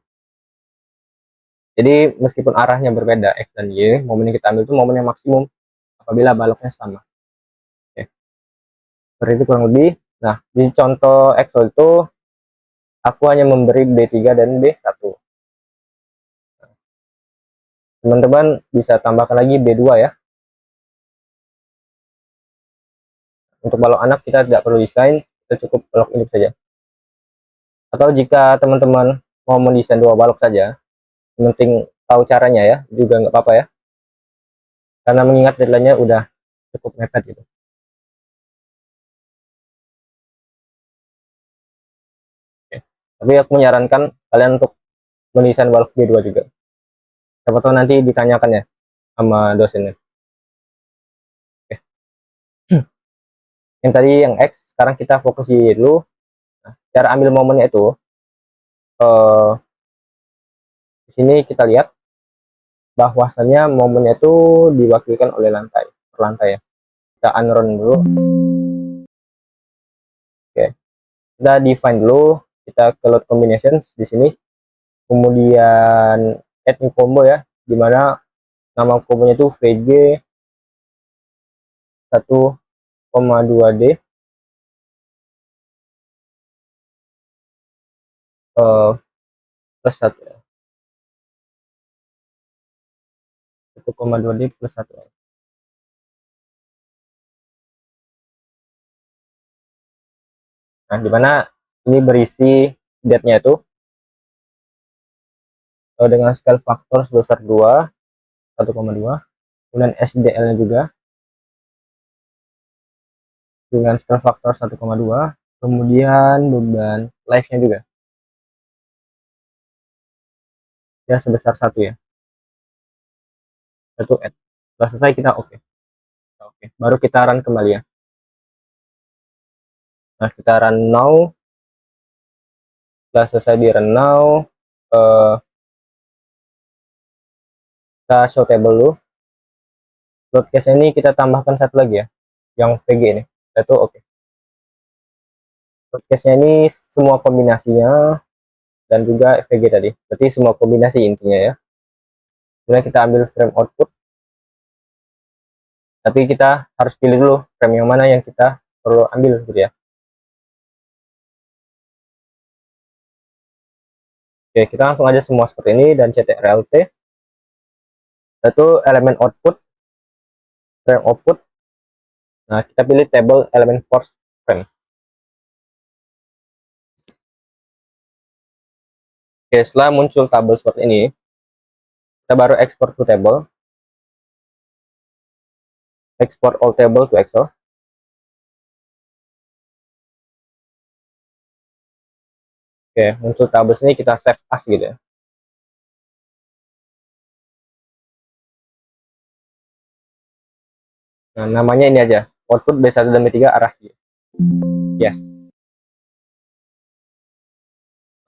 Jadi meskipun arahnya berbeda X dan Y, momen yang kita ambil itu momen yang maksimum apabila baloknya sama. Oke. Seperti itu kurang lebih. Nah, di contoh Excel itu aku hanya memberi B3 dan B1. Teman-teman bisa tambahkan lagi B2 ya. Untuk balok anak kita tidak perlu desain, kita cukup balok ini saja. Atau jika teman-teman mau mendesain dua balok saja, yang penting tahu caranya ya, juga nggak apa-apa ya. Karena mengingat deadline-nya udah cukup mepet gitu. Oke. Tapi aku menyarankan kalian untuk mendesain balok B2 juga. Siapa tahu nanti ditanyakan ya sama dosennya. Oke. Yang tadi yang X, sekarang kita fokus di dulu. Nah, cara ambil momennya itu, di sini kita lihat bahwasannya momennya itu diwakilkan oleh lantai per lantai ya. Kita unrun dulu. Oke, kita define dulu, kita ke load combinations di sini, kemudian add new combo ya, dimana nama kombonya itu VG 1,2D plus 1 ya. 1,2D plus 1. Nah, dimana ini berisi date-nya itu dengan scale faktor sebesar 2, 1,2, kemudian SDL-nya juga dengan scale faktor 1,2, kemudian beban live-nya juga. ya sebesar 1 ya. 1 add. Setelah selesai kita oke. Oke, baru kita run kembali ya. Nah, kita run now. Setelah selesai di run now, kita show table dulu. Load case ini kita tambahkan satu lagi ya, yang VG ini. Itu oke. Load case-nya ini semua kombinasinya dan juga VG tadi. Berarti semua kombinasi intinya ya. Kemudian kita ambil frame output. Tapi kita harus pilih dulu frame yang mana yang kita perlu ambil gitu ya. Oke, kita langsung aja semua seperti ini dan ctrlt. Itu elemen output, frame output. Nah, kita pilih table elemen force frame. Oke, setelah muncul tabel seperti ini, kita baru export to table. Export all table to Excel. Oke, muncul tabel sini kita save as gitu ya. Nah, namanya ini aja, output B1 dan B3 arah Y. Yes.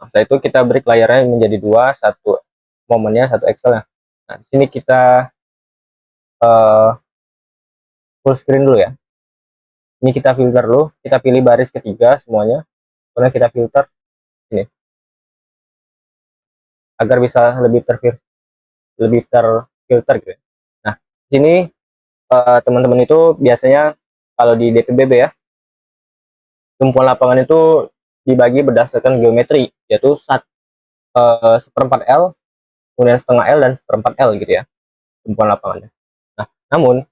Nah, setelah itu kita break layarnya menjadi dua, satu momennya, satu Excel ya. Nah, di sini kita full screen dulu ya. Ini kita filter dulu, kita pilih baris ketiga semuanya, kemudian kita filter ini agar bisa lebih terfilter gitu ya. Nah, di sini teman-teman itu biasanya kalau di DPBB ya, tumpuan lapangan itu dibagi berdasarkan geometri, yaitu seperempat L, kemudian setengah L dan seperempat L gitu ya, tumpuan lapangannya. Nah, namun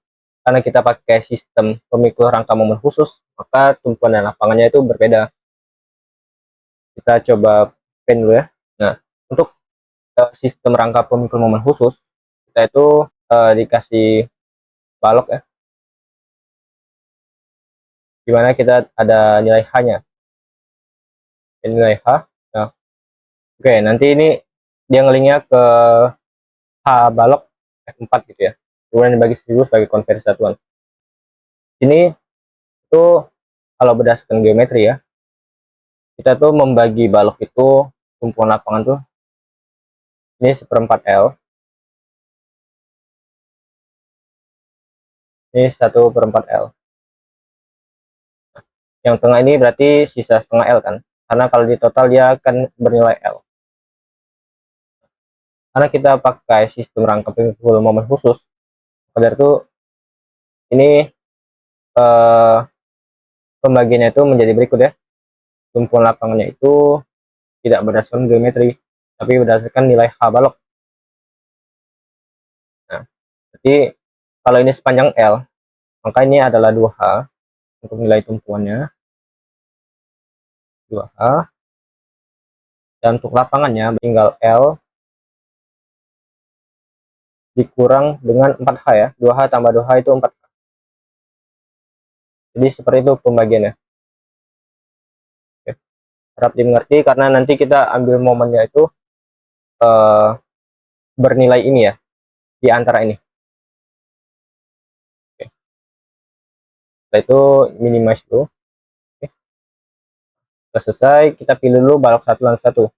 karena kita pakai sistem pemikul rangka momen khusus, maka tumpuan dan lapangannya itu berbeda. Kita coba pen dulu ya. Nah, untuk sistem rangka pemikul momen khusus, kita itu dikasih balok ya, dimana kita ada nilai H-nya. Nilai H. Nah, oke, nanti ini dia ngelinknya ke H balok F4 gitu ya. Kemudian dibagi 1000 sebagai konversi satuan. Ini tuh kalau berdasarkan geometri ya, kita tuh membagi balok itu, tumpuan lapangan tuh, ini seperempat L, ini 1/4 L. Yang tengah ini berarti sisa setengah L kan, karena kalau di total dia akan bernilai L. Karena kita pakai sistem rangka pemikul momen khusus, pada itu ini pembagiannya itu menjadi berikut ya. Tumpuan lapangannya itu tidak berdasarkan geometri, tapi berdasarkan nilai H balok. Nah, jadi kalau ini sepanjang L, maka ini adalah 2H untuk nilai tumpuannya, 2H, dan untuk lapangannya tinggal L dikurang dengan 4H ya, 2H tambah 2H itu 4H. Jadi seperti itu pembagiannya. Oke, harap dimengerti karena nanti kita ambil momennya itu bernilai ini ya, di antara ini. Oke. Setelah itu minimize dulu. Oke. Setelah selesai, kita pilih dulu balok 1 dan 1.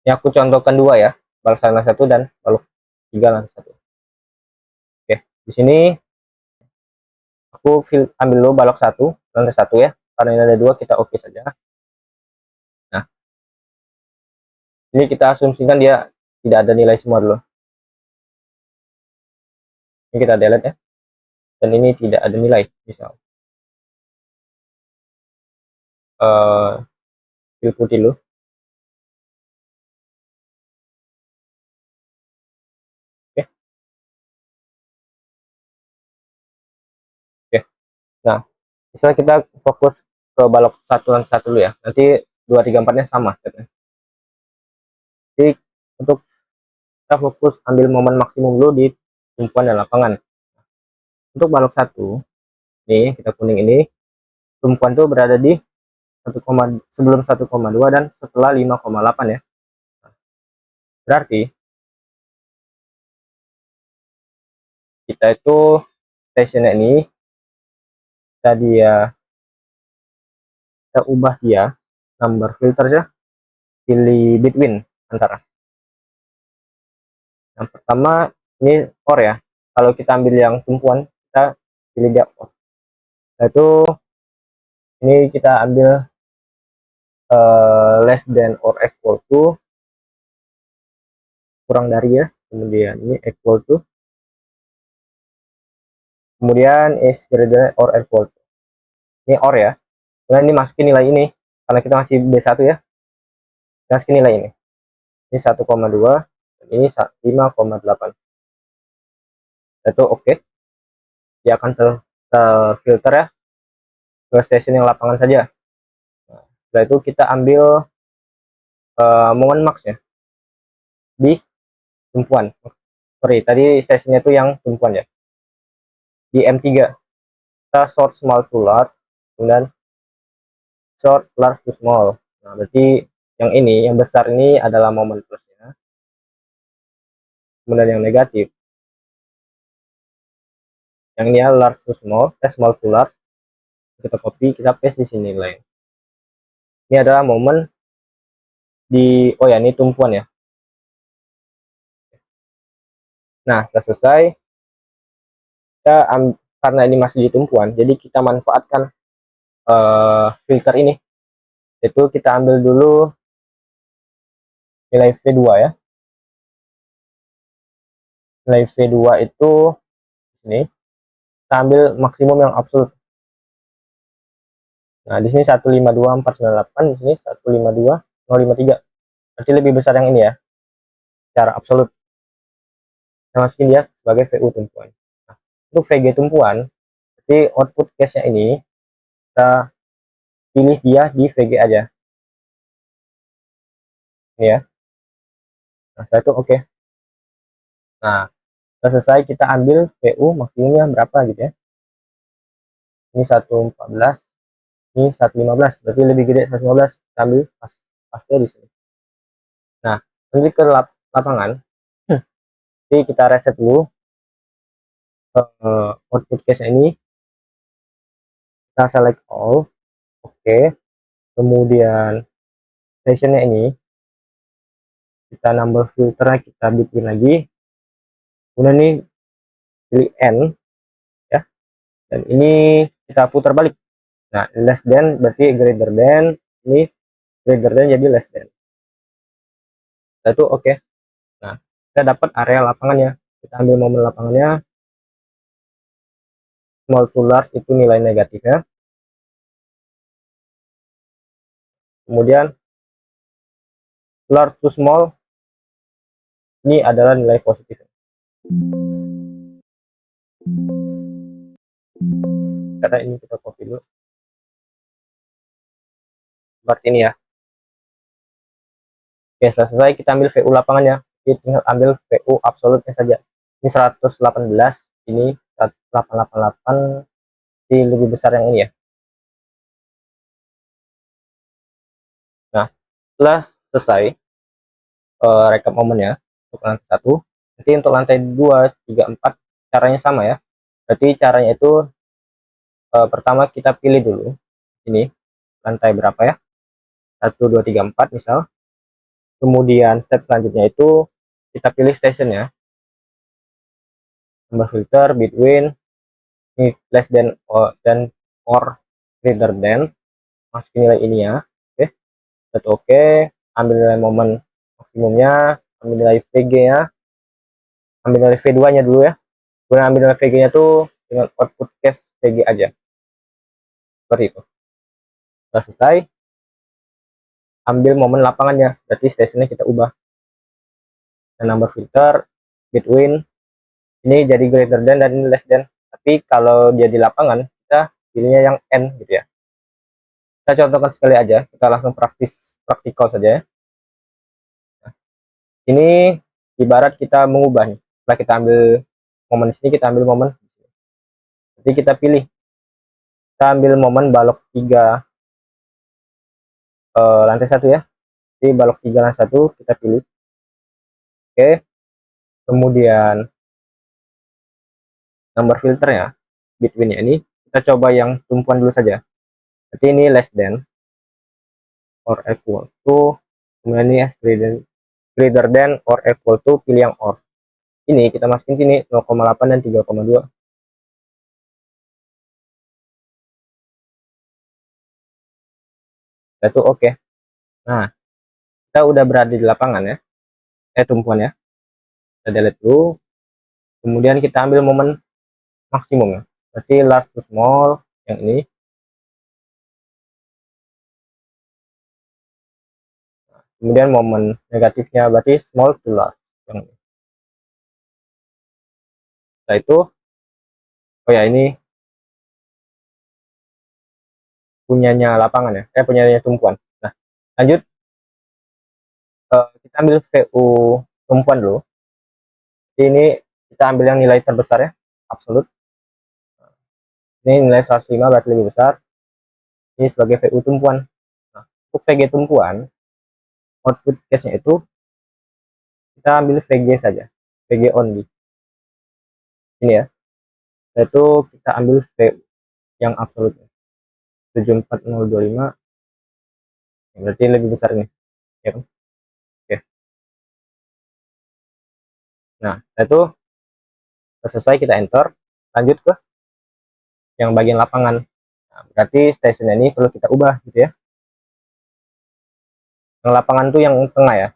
Ini aku contohkan dua ya, balok 1 dan 1 dan balok 3 dan 1. Oke, di sini aku ambil dulu balok 1 dan 1 ya, karena ini ada dua, kita oke saja. Nah, ini kita asumsikan dia tidak ada nilai semua dulu. Ini kita delete ya, dan ini tidak ada nilai, misal putih dulu. Oke. Oke. Nah, misalnya kita fokus ke balok 1 dan 1 dulu ya, nanti 2, 3, 4 nya sama stepnya. Jadi untuk kita fokus ambil momen maksimum dulu di tumpuan dan lapangan. Untuk balok 1 nih, kita kuning ini, tumpuan tuh berada di 1, sebelum 1,2 dan setelah 5,8 ya. Berarti kita itu stationnya ini kita ubah dia number filter ya, pilih between antara. Yang pertama ini or ya, kalau kita ambil yang tumpuan kita pilih dia or. Nah itu ini kita ambil less than or equal to, kurang dari ya, kemudian ini equal to, kemudian is greater than or equal to, ini or ya. Nah ini masukin nilai ini karena kita masih B1 ya, kita masukin nilai ini 1,2, ini 5,8. Itu oke, dia akan terfilter ya ke station yang lapangan saja. Nah, setelah itu kita ambil momen max ya di tumpuan. Sorry, tadi stationnya itu yang tumpuan ya, di M3 kita sort small to large, kemudian sort large to small. Nah berarti yang ini, yang besar ini adalah momen plusnya, kemudian yang negatif yang ini ya large to small, small to large, kita copy, kita paste di sini nilai. Ini adalah momen di, oh ya ini tumpuan ya. Nah setelah selesai, kita karena ini masih di tumpuan, jadi kita manfaatkan filter ini, itu kita ambil dulu nilai V2 ya. Nilai V2 itu ini kita ambil maksimum yang absolut. Nah di sini 152.498, di sini 152.053, berarti lebih besar yang ini ya secara absolut. Kita masukin dia sebagai VU tumpuan. Nah, itu VG tumpuan, jadi output case nya ini kita pilih dia di VG aja ini ya. Nah setelah itu oke. Nah setelah selesai kita ambil VU maksimumnya berapa gitu ya, ini 114, ini 115, berarti lebih gede 115, kita ambil pasnya di sini. Nah nanti ke lapangan, jadi kita reset dulu output case ini, kita select all, oke. Kemudian stationnya ini kita number filternya kita bikin lagi, kemudian ini pilih N ya, dan ini kita putar balik. Nah less than berarti greater than, ini greater than jadi less than. Nah, itu oke. Nah kita dapat area lapangannya, kita ambil momen lapangannya, small to large itu nilai negatifnya, kemudian large to small ini adalah nilai positif. Karena ini kita copy dulu seperti ini ya. Oke setelah selesai kita ambil VU lapangannya, kita tinggal ambil VU absolutnya saja, ini 118, ini 888, ini lebih besar yang ini ya. Nah setelah selesai rekap momennya untuk lantai 1, nanti untuk lantai 2, 3, 4 caranya sama ya. Berarti caranya itu pertama kita pilih dulu ini lantai berapa ya, 1, 2, 3, 4 misal. Kemudian step selanjutnya itu kita pilih stationnya, number filter between, ini less than or greater than, masukin nilai ini ya. Oke, oke, ambil nilai momen maksimumnya, ambil nilai VG nya, ambil nilai V2 nya dulu ya, kemudian ambil nilai VG nya tuh dengan output case VG aja seperti itu. Setelah selesai ambil momen lapangannya, berarti stationnya kita ubah, dan number filter between, ini jadi greater than dan ini less than, tapi kalau dia di lapangan kita pilihnya yang N gitu ya. Kita contohkan sekali aja, kita langsung praktikal saja ya. Nah, ini ibarat kita mengubah nih, setelah kita ambil momen sini, kita ambil momen, jadi kita pilih, kita ambil momen balok 3 lantai 1 ya, jadi balok 3 lantai 1 kita pilih, Oke, kemudian number filternya, betweennya ini kita coba yang tumpuan dulu saja. Berarti ini less than or equal to, kemudian ini greater than or equal to, pilih yang or. Ini kita masukin sini 0,8 dan 3,2. Itu oke. Nah, kita udah berada di lapangan ya, tumpuan ya. Kita delete dulu, kemudian kita ambil momen maksimum ya, berarti large to small yang ini. Kemudian momen negatifnya berarti small to large yang ini. Setelah itu, oh ya, ini punyanya lapangan ya, punyanya tumpuan. Nah, lanjut, kita ambil VU tumpuan dulu. Ini kita ambil yang nilai terbesar ya, absolut. Ini nilai 105 berarti lebih besar. Ini sebagai VU tumpuan. Nah, untuk VG tumpuan, output case-nya itu kita ambil VG saja, VG only. Ini ya. Yaitu kita ambil VU yang absolut. 74025, berarti lebih besar nih. Ya kan? Oke. Nah, itu selesai, kita enter. Lanjut ke yang bagian lapangan. Nah, berarti station ini perlu kita ubah gitu ya. Yang lapangan tuh yang tengah ya.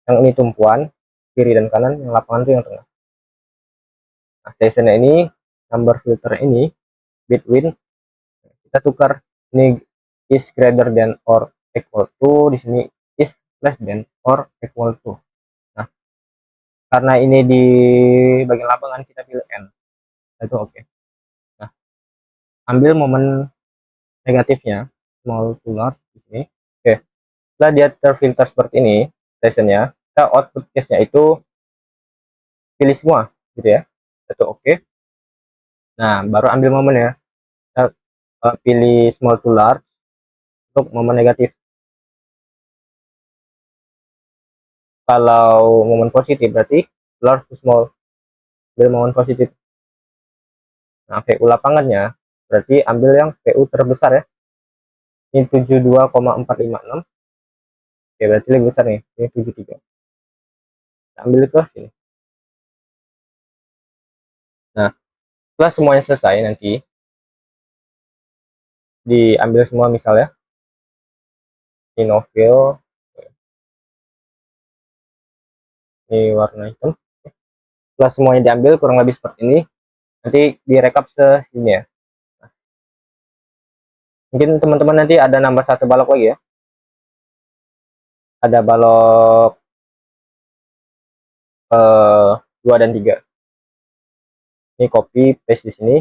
Yang ini tumpuan, kiri dan kanan, yang lapangan tuh yang tengah. Nah, station ini, number filter ini, between, kita tukar ini is greater than or equal to, di sini is less than or equal to. Nah, karena ini di bagian lapangan kita pilih n. Itu oke. Nah, ambil momen negatifnya, small to large di sini. Oke. Setelah dia terfilter seperti ini, stationnya, kita output case-nya itu pilih semua, gitu ya. Itu oke. Nah, baru ambil momen ya. Kita pilih small to large untuk momen negatif. Kalau momen positif berarti large to small. Ambil momen positif. Nah, VU lapangannya berarti ambil yang VU terbesar ya. Ini 72,456. Oke, berarti lebih besar nih. Ini 73. Kita ambil ke sini. Nah, setelah semuanya selesai nanti diambil semua misalnya ini novel, ini warna hitam. Setelah semuanya diambil kurang lebih seperti ini, nanti direkap sini ya. Nah, mungkin teman-teman nanti ada nambah satu balok lagi ya, ada balok 2 dan 3. Ini copy paste di sini,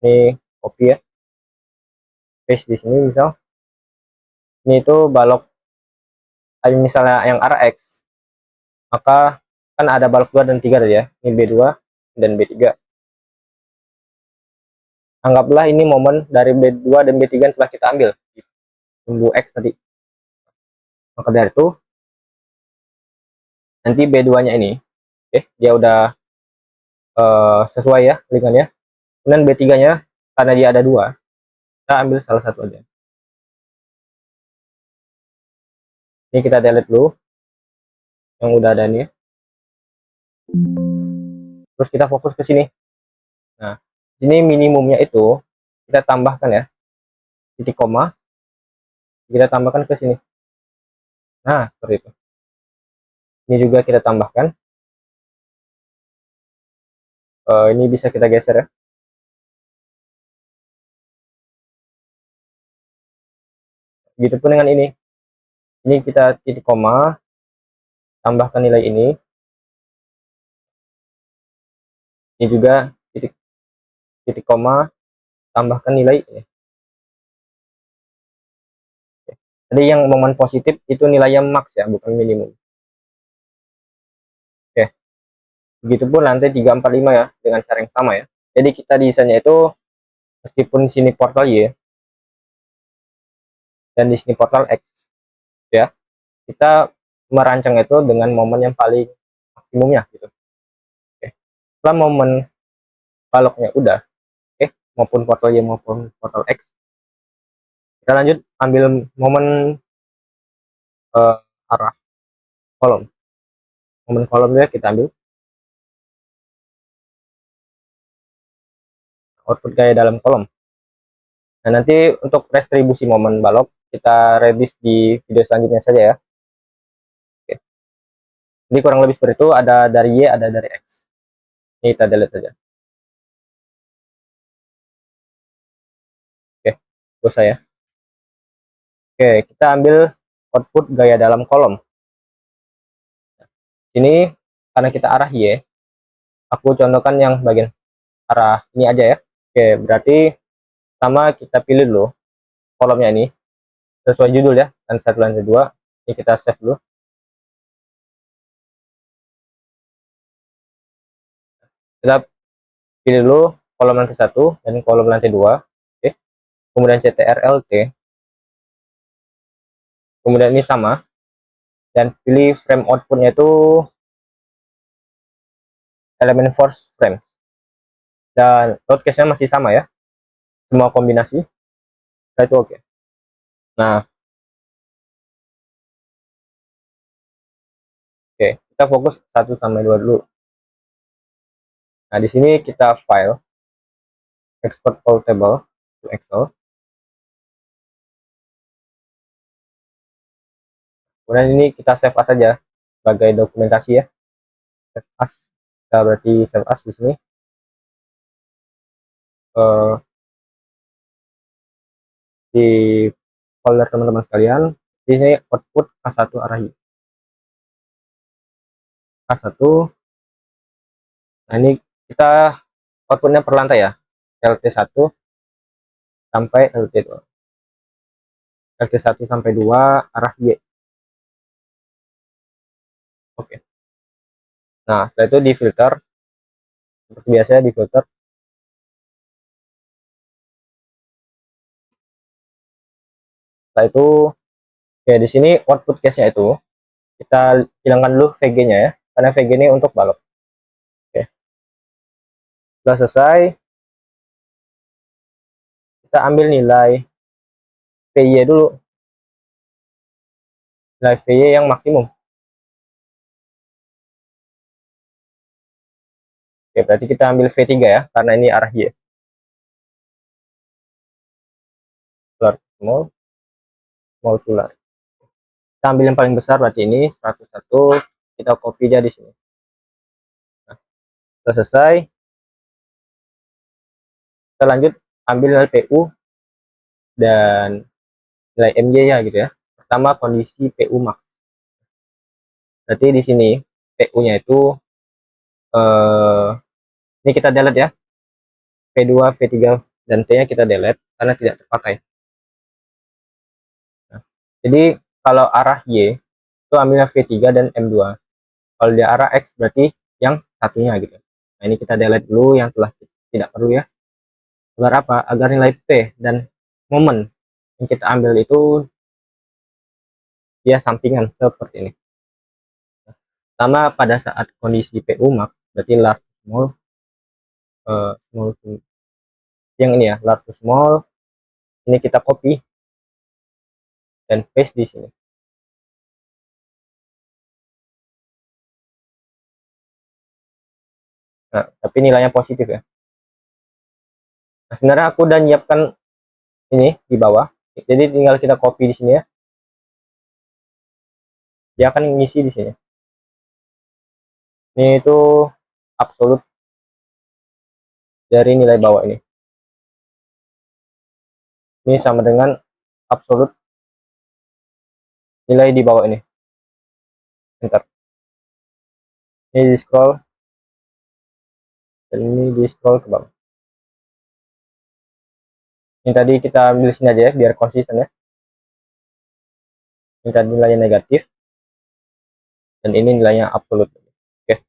ini copy ya, paste di sini. Misal ini itu balok misalnya yang RX, maka kan ada balok 2 dan 3 tadi ya, ini B2 dan B3. Anggaplah ini momen dari B2 dan B3 telah kita ambil tunggu X tadi. Maka dari itu nanti B2 nya ini dia udah sesuai ya lingkungannya. Kemudian B3 nya karena dia ada 2, kita ambil salah satu aja. Ini kita delete dulu yang udah ada nih. Terus kita fokus ke sini. Nah, sini minimumnya itu kita tambahkan ya, titik koma, kita tambahkan ke sini. Nah, seperti itu. Ini juga kita tambahkan. Ini bisa kita geser ya. Begitupun dengan ini. Ini kita titik koma, tambahkan nilai ini. Ini juga titik koma, tambahkan nilai ini. Jadi yang momen positif itu nilainya max ya, bukan minimum. Oke. Begitupun nanti 345 ya, dengan cara yang sama ya. Jadi kita desainnya itu meskipun di sini portal Y dan di sini portal X ya, kita merancang itu dengan momen yang paling maksimumnya gitu. Oke. Setelah momen baloknya udah, oke, maupun portal Y maupun portal X, kita lanjut ambil momen arah kolom. Momen kolomnya kita ambil output gaya dalam kolom. Nah, nanti untuk restribusi momen balok kita release di video selanjutnya saja ya. Oke. Jadi kurang lebih seperti itu, ada dari Y, ada dari X. Ini kita delete saja. Oke, terus saya. Oke, kita ambil output gaya dalam kolom. Ini karena kita arah Y, aku contohkan yang bagian arah ini aja ya. Oke, berarti pertama kita pilih dulu kolomnya ini sesuai judul ya, dan satu lantai dua. Ini kita save dulu. Kita pilih dulu kolom lantai 1 dan kolom lantai 2. Oke. Kemudian CTRL-T. Kemudian ini sama. Dan pilih frame outputnya itu elemen force frame. Dan load cache-nya masih sama ya. Semua kombinasi. Nah, itu oke. Nah, oke. Kita fokus 1 sampai 2 dulu. Nah, di sini kita file export all table to Excel. Kemudian ini kita save as saja sebagai dokumentasi ya. Save as. Kita berarti save as di sini. Di folder teman-teman sekalian, di sini output A1 arah Y. A1. Nah, ini kita outputnya per lantai ya. LT1 sampai LT2. LT1 sampai 2 arah Y. Oke. Nah, setelah itu di filter. Seperti biasa di filter. Setelah itu, oke, di sini output case-nya itu kita hilangkan dulu VG-nya ya. Karena VG ini untuk balok. Oke. Setelah selesai, kita ambil nilai VY dulu. Nilai VY yang maksimum. Oke, berarti kita ambil V3 ya, karena ini arah Y. Large, small, small to large. Kita ambil yang paling besar, berarti ini 101. Kita copy dia di sini. Nah, setelah selesai, kita lanjut ambil nilai PU dan nilai MY ya gitu ya. Pertama kondisi PU max. Berarti di sini PU-nya itu ini kita delete ya. P2, V3 dan T-nya kita delete karena tidak terpakai. Nah, jadi kalau arah Y itu ambilnya V3 dan M2. Kalau di arah X berarti yang satunya gitu. Nah, ini kita delete dulu yang telah tidak perlu ya. Agar apa? Agar nilai P dan momen yang kita ambil itu dia sampingan seperti ini. Sama pada saat kondisi PU max berarti large small, small to, yang ini ya, large to small, ini kita copy dan paste di sini. Nah, tapi nilainya positif ya. Nah, sebenarnya aku udah nyiapkan ini di bawah, jadi tinggal kita copy di sini ya. Dia akan ngisi di sini. Ini itu absolut dari nilai bawah ini. Ini sama dengan absolut nilai di bawah ini. Enter. Ini di scroll dan ini di scroll ke bawah. Ini tadi kita ambil sini aja ya biar konsisten ya. Ini tadi nilainya negatif dan ini nilainya absolut. Oke.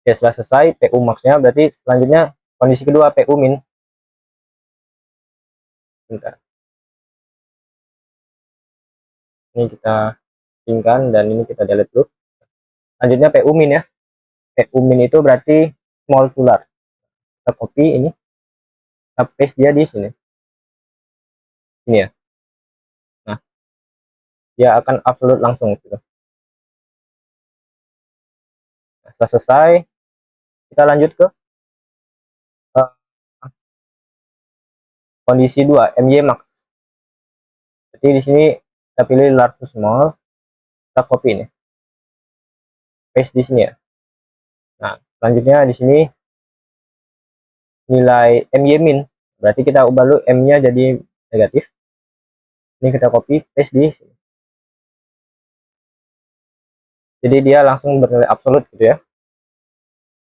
Oke, setelah selesai PU max-nya berarti selanjutnya kondisi kedua PU min. Bentar. Ini kita tinggalkan dan ini kita delete dulu. Lanjutnya PU-min ya. PU-min itu berarti small to large. Kita copy ini, kita paste dia di sini. Ini ya. Nah, dia akan upload langsung gitu. Nah, setelah selesai, kita lanjut ke uh, kondisi 2, MY max. Jadi di sini kita pilih large to small, kita copy ini, paste di sini ya. Nah, selanjutnya di sini nilai MY min, berarti kita ubah dulu M-nya jadi negatif. Ini kita copy paste di sini. Jadi dia langsung bernilai absolut gitu ya.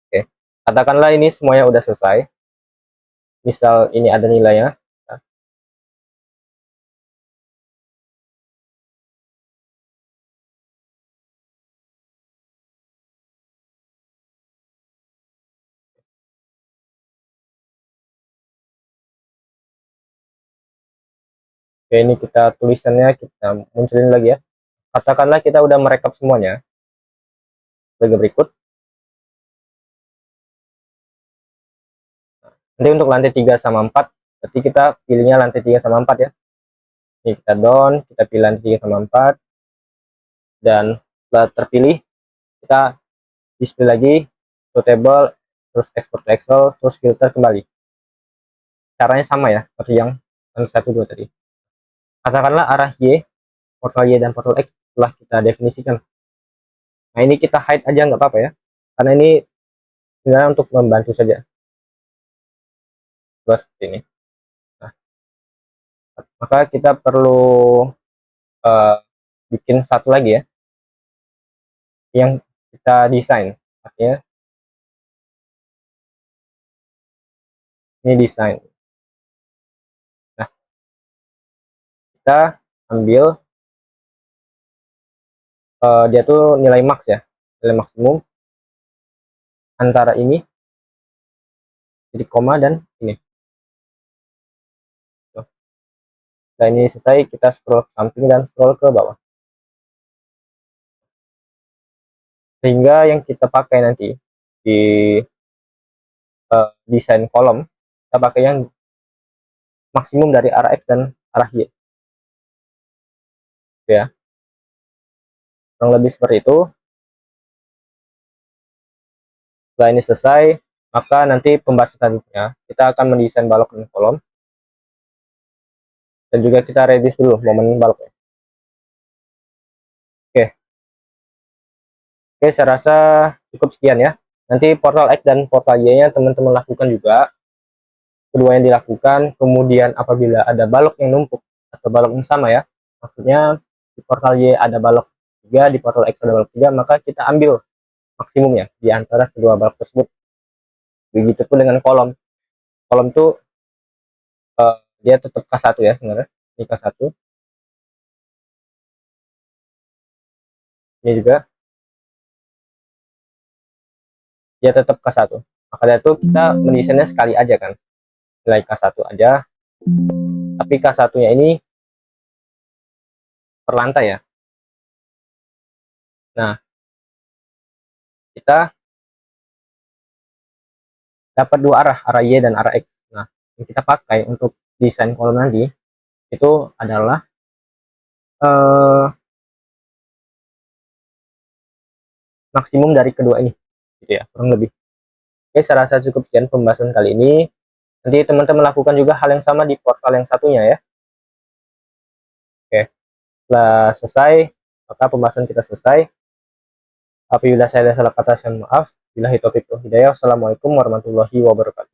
Oke, katakanlah ini semuanya udah selesai. Misal ini ada nilainya. Nah, oke, ini kita tulisannya kita munculin lagi ya. Katakanlah kita udah merekap semuanya. Sebagai berikut. Nanti untuk lantai 3 sama 4, berarti kita pilihnya lantai 3 sama 4 ya. Ini kita down, kita pilih lantai 3 sama 4. Dan setelah terpilih, kita display lagi, table, terus export to Excel, terus filter kembali. Caranya sama ya, seperti yang 1, 2 tadi. Katakanlah arah Y, portal Y dan portal X telah kita definisikan. Nah, ini kita hide aja nggak apa-apa ya, karena ini sebenarnya untuk membantu saja. Seperti ini. Nah, maka kita perlu bikin satu lagi ya, yang kita desain. Artinya ini desain. Nah, kita ambil dia tuh nilai max ya, nilai maksimum antara ini jadi koma dan ini. Nah, ini selesai, kita scroll ke samping dan scroll ke bawah. Sehingga yang kita pakai nanti di desain kolom, kita pakai yang maksimum dari arah X dan arah Y. Ya, kurang lebih seperti itu. Setelah ini selesai, maka nanti pembahasan selanjutnya kita akan mendesain balok dan kolom, dan juga kita reduce dulu momen baloknya. Oke, saya rasa cukup sekian ya. Nanti portal X dan portal Y-nya teman-teman lakukan juga. Kedua yang dilakukan, kemudian apabila ada balok yang numpuk atau balok yang sama ya, maksudnya di portal Y ada balok 3, di portal X ada balok 3, maka kita ambil maksimumnya di antara kedua balok tersebut. Begitupun dengan kolom. Kolom tuh dia tetap K1 ya sebenarnya. Ini K1. Ini juga dia tetap K1. Maka dari itu kita mendesainnya sekali aja kan. Nilai K1 aja. Tapi K1-nya ini per lantai ya. Nah, kita dapat dua arah Y dan arah X. Nah, yang kita pakai untuk desain kolom nanti itu adalah maksimum dari kedua ini, gitu ya, kurang lebih. Oke, saya rasa cukup sekian pembahasan kali ini. Nanti teman-teman lakukan juga hal yang sama di portal yang satunya ya. Oke, setelah selesai, maka pembahasan kita selesai. Apabila saya ada salah kata, saya maaf. Billahi taufiq wal hidayah. Wassalamualaikum warahmatullahi wabarakatuh.